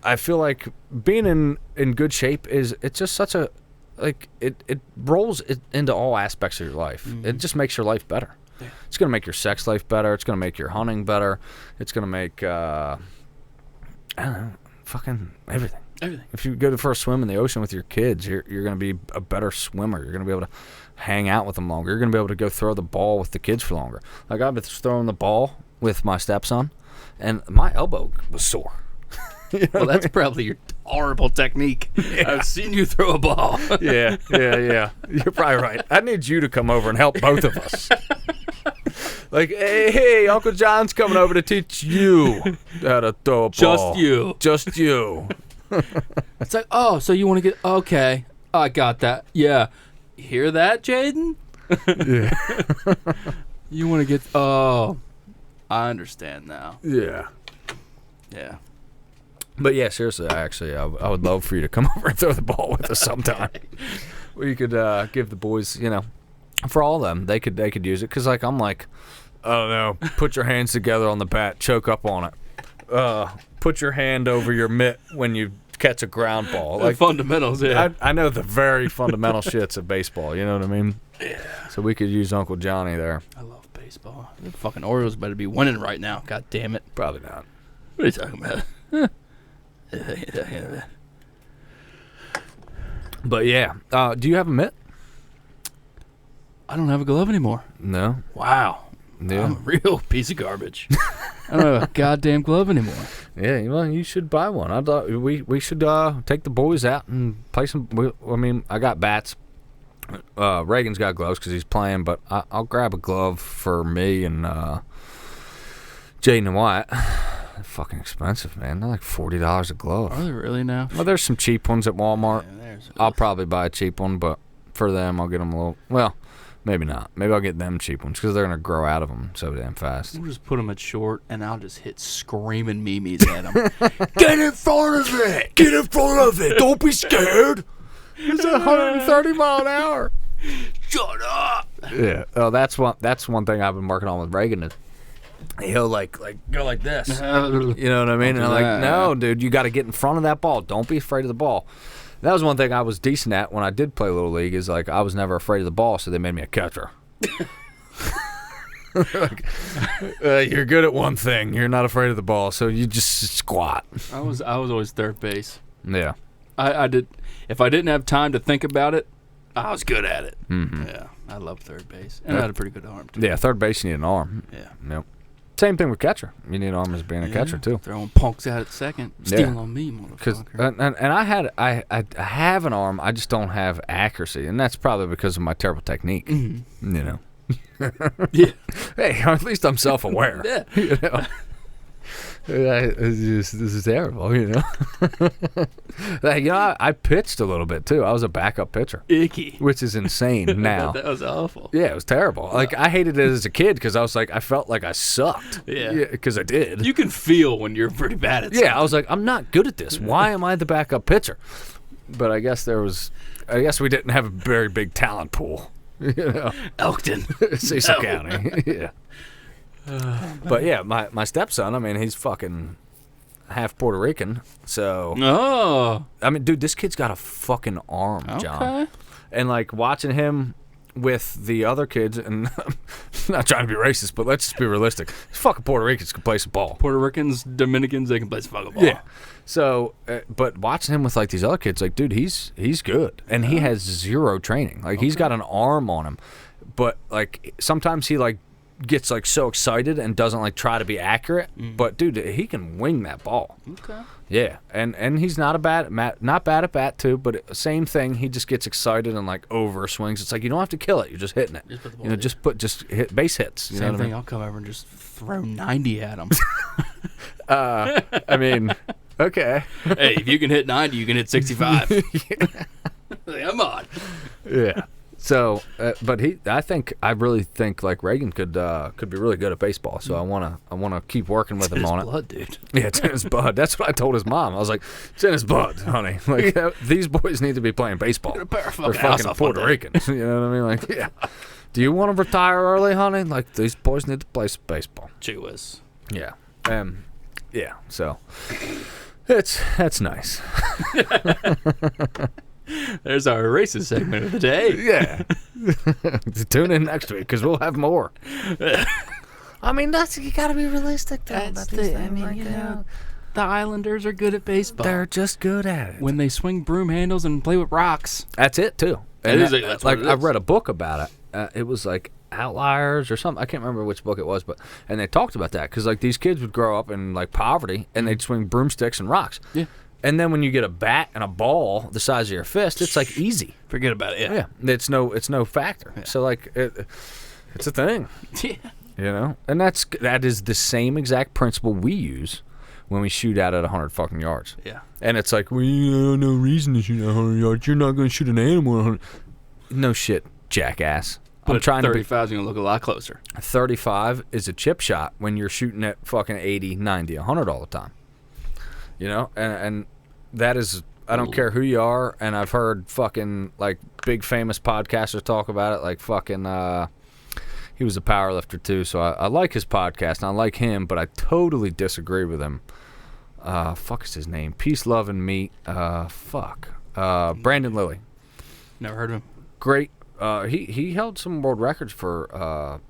S2: I feel like being in good shape it's just such a like it rolls into all aspects of your life. Mm-hmm. It just makes your life better. Yeah. It's gonna make your sex life better. It's gonna make your hunting better. It's gonna make I don't know, fucking everything. Everything. If you go for a swim in the ocean with your kids, you're gonna be a better swimmer. You're gonna be able to hang out with them longer. You're gonna be able to go throw the ball with the kids for longer. Like I've been throwing the ball with my stepson, and my elbow was sore.
S1: You know well, that's probably your horrible technique. Yeah. I've seen you throw a ball.
S2: Yeah. You're probably right. I need you to come over and help both of us. Like, hey, Uncle John's coming over to teach you how to throw a ball. Just you.
S1: It's like, oh, so you want to get, okay, I got that. Yeah. Hear that, Jaden?
S2: Yeah.
S1: You want to get, oh, I understand now.
S2: Yeah.
S1: Yeah.
S2: But yeah, seriously, I would love for you to come over and throw the ball with us sometime. We could give the boys, you know, for all of them, they could use it. Because, like, I'm like, I don't know, put your hands together on the bat, choke up on it. Put your hand over your mitt when you catch a ground ball. Like
S1: fundamentals, yeah.
S2: I know the very fundamental shits of baseball, you know what I mean?
S1: Yeah.
S2: So we could use Uncle Johnny there.
S1: I love baseball. The fucking Orioles better be winning right now. God damn it.
S2: Probably not.
S1: What are you talking about?
S2: But yeah, do you have a mitt?
S1: I don't have a glove anymore.
S2: No.
S1: Wow.
S2: Yeah.
S1: I'm a real piece of garbage. I don't have a goddamn glove anymore.
S2: Yeah, well, you should buy one. I thought we should take the boys out and play some. I mean, I got bats. Reagan's got gloves because he's playing, but I'll grab a glove for me and Jaden and Wyatt. They're fucking expensive, man. They're like $40 a glove.
S1: Are they really now?
S2: Well, there's some cheap ones at Walmart.
S1: Yeah,
S2: I'll probably buy a cheap one, but for them, I'll get them a little. Well, maybe not. Maybe I'll get them cheap ones because they're gonna grow out of them so damn fast.
S1: We'll just put them at short, and I'll just hit screaming memes at them. Get in front of it! Get in front of it! Don't be scared!
S2: It's 130 mile an hour.
S1: Shut up!
S2: Yeah. Oh, that's one thing I've been working on with Reagan. Is he'll like go like this. You know what I mean? And I'm like, no, dude, you got to get in front of that ball. Don't be afraid of the ball. That was one thing I was decent at when I did play Little League. Is like I was never afraid of the ball, so they made me a catcher. Like, you're good at one thing. You're not afraid of the ball, so you just squat.
S1: I was always third base.
S2: Yeah.
S1: I did. If I didn't have time to think about it, I was good at it.
S2: Mm-hmm.
S1: Yeah, I love third base, and I had a pretty good arm too.
S2: Yeah, third base you need an arm.
S1: Yeah.
S2: Yep. Same thing with catcher. You need an arm as being a catcher too.
S1: Throwing punks out at second, stealing on me, motherfucker.
S2: And I have an arm. I just don't have accuracy, and that's probably because of my terrible technique. Mm-hmm. You know.
S1: Yeah.
S2: Hey, at least I'm self-aware.
S1: Yeah.
S2: You know. This is terrible, you know. Like, you know, I pitched a little bit too. I was a backup pitcher,
S1: Icky,
S2: which is insane now.
S1: That was awful.
S2: Yeah, it was terrible. Like I hated it as a kid because I was like, I felt like I sucked.
S1: Yeah,
S2: because I did.
S1: You can feel when you're pretty bad at something.
S2: Yeah, I was like, I'm not good at this. Why am I the backup pitcher? But I guess we didn't have a very big talent pool. You know,
S1: Elkton,
S2: Cecil County. Yeah. But yeah, my stepson, I mean, he's fucking half Puerto Rican, so.
S1: Oh.
S2: I mean, dude, this kid's got a fucking arm, John. And like watching him with the other kids, and I'm not trying to be racist, but let's just be realistic. These fucking Puerto Ricans can play some ball.
S1: Puerto Ricans, Dominicans, they can play some fucking ball.
S2: Yeah. So, but watching him with like these other kids, like, dude, he's good, and he has zero training. Like, he's got an arm on him, but like sometimes he like gets like so excited and doesn't like try to be accurate. But dude, he can wing that ball.
S1: Okay.
S2: Yeah, and he's not bad at bat too, but same thing. He just gets excited and like over swings. It's like you don't have to kill it; you're just hitting it.
S1: Just put the ball,
S2: you know, just hit base hits. You
S1: Same
S2: know what
S1: thing.
S2: I mean?
S1: I'll come over and just throw 90 at him.
S2: I mean, okay.
S1: Hey, if you can hit 90, you can hit 65. Come on.
S2: Yeah. So, but I really think like Reagan could be really good at baseball. So I wanna keep working with him on it.
S1: Blood, dude.
S2: Yeah, it's in his blood. That's what I told his mom. I was like, it's in his blood, honey. Like these boys need to be playing baseball.
S1: They're
S2: They're
S1: fucking
S2: Puerto Ricans. You know what I mean? Like, yeah. Do you want to retire early, honey? Like these boys need to play some baseball.
S1: Gee whiz.
S2: Yeah. Yeah. So that's nice.
S1: There's our racist segment of the day.
S2: Yeah. Tune in next week because we'll have more. I mean, you got to be realistic.
S1: That's the. I mean, you know, the Islanders are good at baseball.
S2: They're just good at it.
S1: When they swing broom handles and play with rocks.
S2: That's it too. And
S1: That's
S2: like
S1: what it is.
S2: I read a book about it. It was like Outliers or something. I can't remember which book it was, and they talked about that because like these kids would grow up in like poverty and they'd swing broomsticks and rocks.
S1: Yeah.
S2: And then when you get a bat and a ball the size of your fist, it's like easy.
S1: Forget about it.
S2: Yeah. It's no factor. Yeah. So like it's a thing.
S1: Yeah.
S2: You know, and that is the same exact principle we use when we shoot out at 100 fucking yards.
S1: Yeah.
S2: And it's like, well, you no reason to shoot at 100 yards. You're not going to shoot an animal at 100. No shit, jackass.
S1: But
S2: I'm trying
S1: 35 is going to look a lot closer.
S2: 35 is a chip shot when you're shooting at fucking 80, 90, 100 all the time. You know, and that is, I don't care who you are, and I've heard fucking like big famous podcasters talk about it, like fucking, he was a power lifter too, so I like his podcast, and I like him, but I totally disagree with him. Fuck is his name? Peace, Love, and Meat. Brandon Lilly.
S1: Never heard of him.
S2: Great. He held some world records for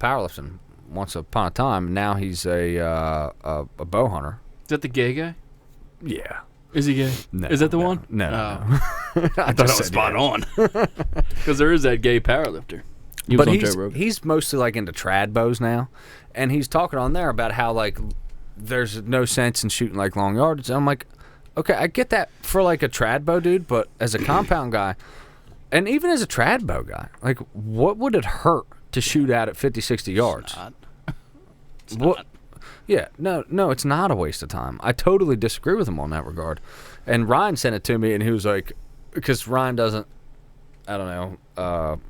S2: powerlifting once upon a time. Now he's a bow hunter.
S1: Is that the gay guy?
S2: Yeah.
S1: Is he gay?
S2: No.
S1: Is that the one?
S2: No.
S1: I thought that was spot on. Because there is that gay powerlifter.
S2: But he's mostly like into trad bows now, and he's talking on there about how like there's no sense in shooting like long yardage. And I'm like, okay, I get that for like a trad bow dude, but as a compound guy, and even as a trad bow guy, like what would it hurt to shoot out at 50, 60 yards?
S1: It's not.
S2: Yeah, no, it's not a waste of time. I totally disagree with him on that regard. And Ryan sent it to me, and he was like, because Ryan doesn't, I don't know,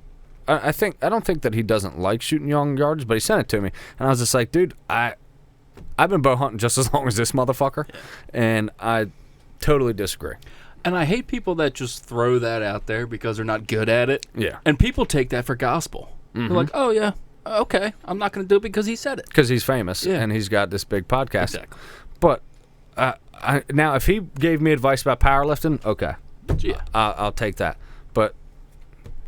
S2: I don't think that he doesn't like shooting long yards, but he sent it to me, and I was just like, dude, I've been bow hunting just as long as this motherfucker, and I totally disagree.
S1: And I hate people that just throw that out there because they're not good at it.
S2: Yeah.
S1: And people take that for gospel. They're like, oh, yeah, okay, I'm not going to do it because he said it.
S2: Because he's famous, and he's got this big podcast.
S1: Exactly.
S2: But now, if he gave me advice about powerlifting, okay,
S1: Yeah.
S2: I'll take that. But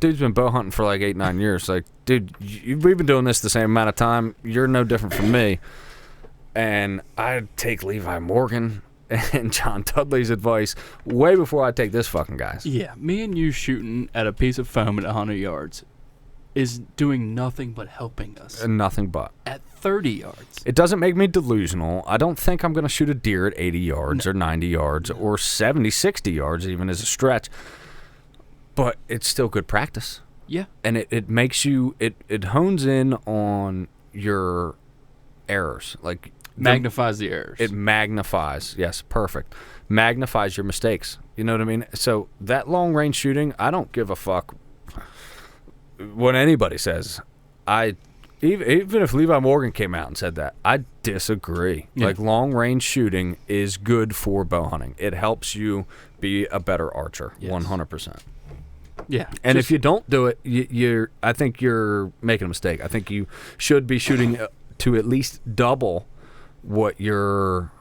S2: dude's been bow hunting for like 8-9 years. Like, dude, we've been doing this the same amount of time. You're no different from me. And I'd take Levi Morgan and John Dudley's advice way before I take this fucking guy's.
S1: Yeah, me and you shooting at a piece of foam at 100 yards is doing nothing but helping us.
S2: And nothing but.
S1: At 30 yards.
S2: It doesn't make me delusional. I don't think I'm going to shoot a deer at 80 yards or 90 yards or 70, 60 yards even as a stretch. But it's still good practice.
S1: Yeah.
S2: And it makes you, it hones in on your errors. Like,
S1: Magnifies the errors.
S2: it magnifies, yes, perfect. Magnifies your mistakes. You know what I mean? So that long range shooting, I don't give a fuck what anybody says. Even if Levi Morgan came out and said that, I disagree.
S1: Yeah.
S2: Like, long range shooting is good for bow hunting. It helps you be a better archer,
S1: Yes.
S2: 100%.
S1: Yeah.
S2: And if you don't do it, I think you're making a mistake. I think you should be shooting to at least double what your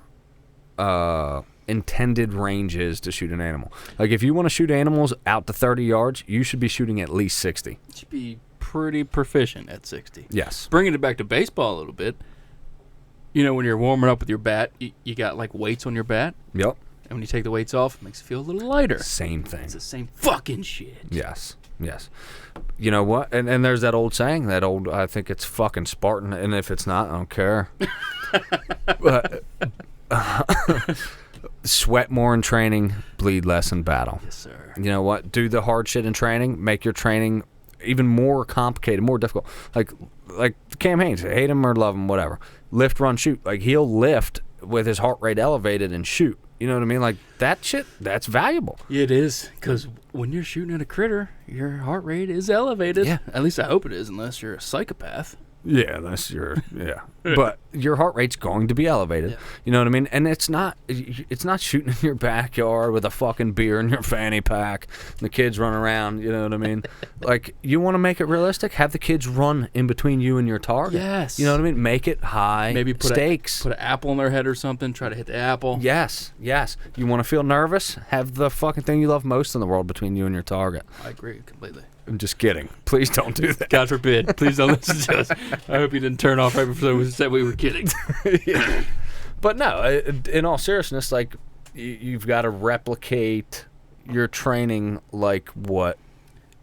S2: intended range is to shoot an animal. Like, if you want to shoot animals out to 30 yards, you should be shooting at least 60.
S1: You should be pretty proficient at 60.
S2: Yes.
S1: Bringing it back to baseball a little bit, you know, when you're warming up with your bat, you got like weights on your bat,
S2: Yep.
S1: and when you take the weights off, it makes you feel a little lighter.
S2: Same thing.
S1: It's the same fucking shit.
S2: Yes. Yes. You know what? And there's that old saying, I think it's fucking Spartan, and if it's not, I don't care. But sweat more in training, bleed less in battle.
S1: Yes, sir.
S2: You know what? Do the hard shit in training, make your training even more complicated, more difficult. Like Cam Haines, hate him or love him, whatever. Lift, run, shoot. Like, he'll lift with his heart rate elevated and shoot. You know what I mean? Like, that shit, that's valuable.
S1: Yeah, it is, because when you're shooting at a critter, your heart rate is elevated.
S2: Yeah.
S1: At least I hope it is, unless you're a psychopath.
S2: Yeah, that's your But your heart rate's going to be elevated.
S1: Yeah.
S2: You know what I mean? And it's not shooting in your backyard with a fucking beer in your fanny pack and the kids run around, you know what I mean? Like, you want to make it realistic? Have the kids run in between you and your target.
S1: Yes.
S2: You know what I mean? Make it high
S1: Maybe put
S2: stakes.
S1: Put an apple in their head or something, try to hit the apple.
S2: Yes. You want to feel nervous? Have the fucking thing you love most in the world between you and your target.
S1: I agree completely.
S2: I'm just kidding. Please don't do that.
S1: God forbid. Please don't listen to us. I hope you didn't turn off right before we said we were kidding.
S2: Yeah. But no, in all seriousness, like, you've got to replicate your training like what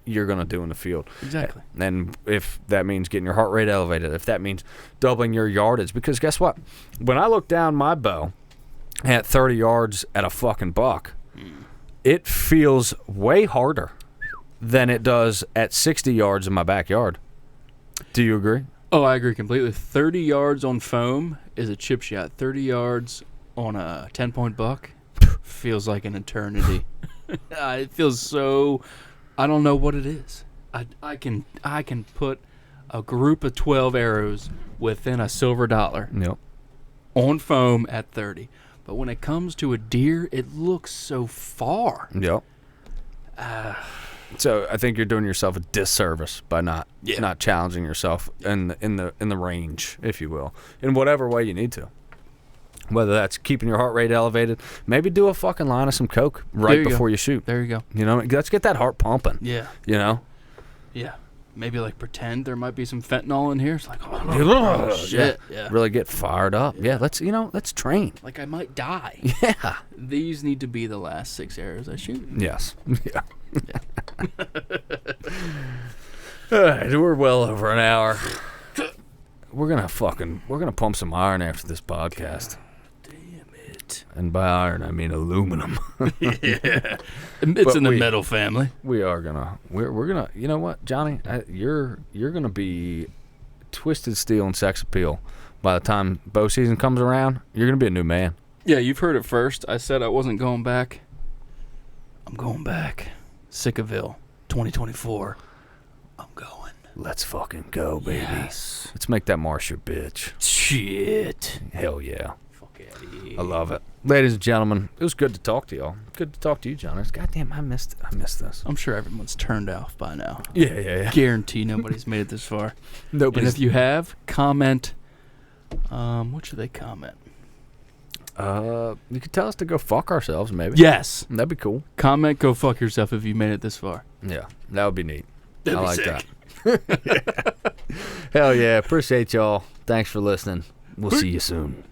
S2: you're going to do in the field.
S1: Exactly.
S2: And if that means getting your heart rate elevated, if that means doubling your yardage, because guess what? When I look down my bow at 30 yards at a fucking buck, it feels way harder than it does at 60 yards in my backyard. Do you agree?
S1: Oh, I agree completely. 30 yards on foam is a chip shot. 30 yards on a 10-point buck feels like an eternity. It feels so... I don't know what it is. I can put a group of 12 arrows within a silver dollar
S2: Yep.
S1: on foam at 30. But when it comes to a deer, it looks so far.
S2: Yep. So I think you're doing yourself a disservice by not challenging yourself in the range, if you will, in whatever way you need to. Whether that's keeping your heart rate elevated, maybe do a fucking line of some coke right before you shoot.
S1: There you go.
S2: You know, let's get that heart pumping.
S1: Yeah.
S2: You know.
S1: Yeah. Maybe like pretend there might be some fentanyl in here. It's like, oh shit. Yeah.
S2: Really get fired up. Yeah. Let's train.
S1: Like I might die.
S2: Yeah.
S1: These need to be the last 6 arrows I shoot.
S2: Yes. Yeah. All right, we're well over an hour. We're gonna pump some iron after this podcast.
S1: Damn it.
S2: And by iron, I mean aluminum.
S1: Yeah. It's in the metal family.
S2: We're gonna. You know what, Johnny? You're gonna be Twisted Steel and Sex Appeal by the time bow season comes around, you're going to be a new man.
S1: Yeah, you've heard it first. I said I wasn't going back. I'm going back. Sickaville, 2024. I'm going.
S2: Let's fucking go, baby.
S1: Yes.
S2: Let's make that marsh your bitch.
S1: Shit.
S2: Hell yeah.
S1: Fuck out of here.
S2: I love it. Ladies and gentlemen, it was good to talk to y'all. Good to talk to you, John. Goddamn, I missed this.
S1: I'm sure everyone's turned off by now.
S2: Yeah.
S1: Guarantee nobody's made it this far.
S2: Nobody's.
S1: And if you have, comment. What should they comment?
S2: You could tell us to go fuck ourselves, maybe.
S1: Yes.
S2: That'd be cool.
S1: Comment, go fuck yourself if you made it this far.
S2: Yeah, that would be neat.
S1: That'd
S2: I
S1: be
S2: like
S1: sick.
S2: that. Hell yeah. Appreciate y'all. Thanks for listening. We'll see you soon.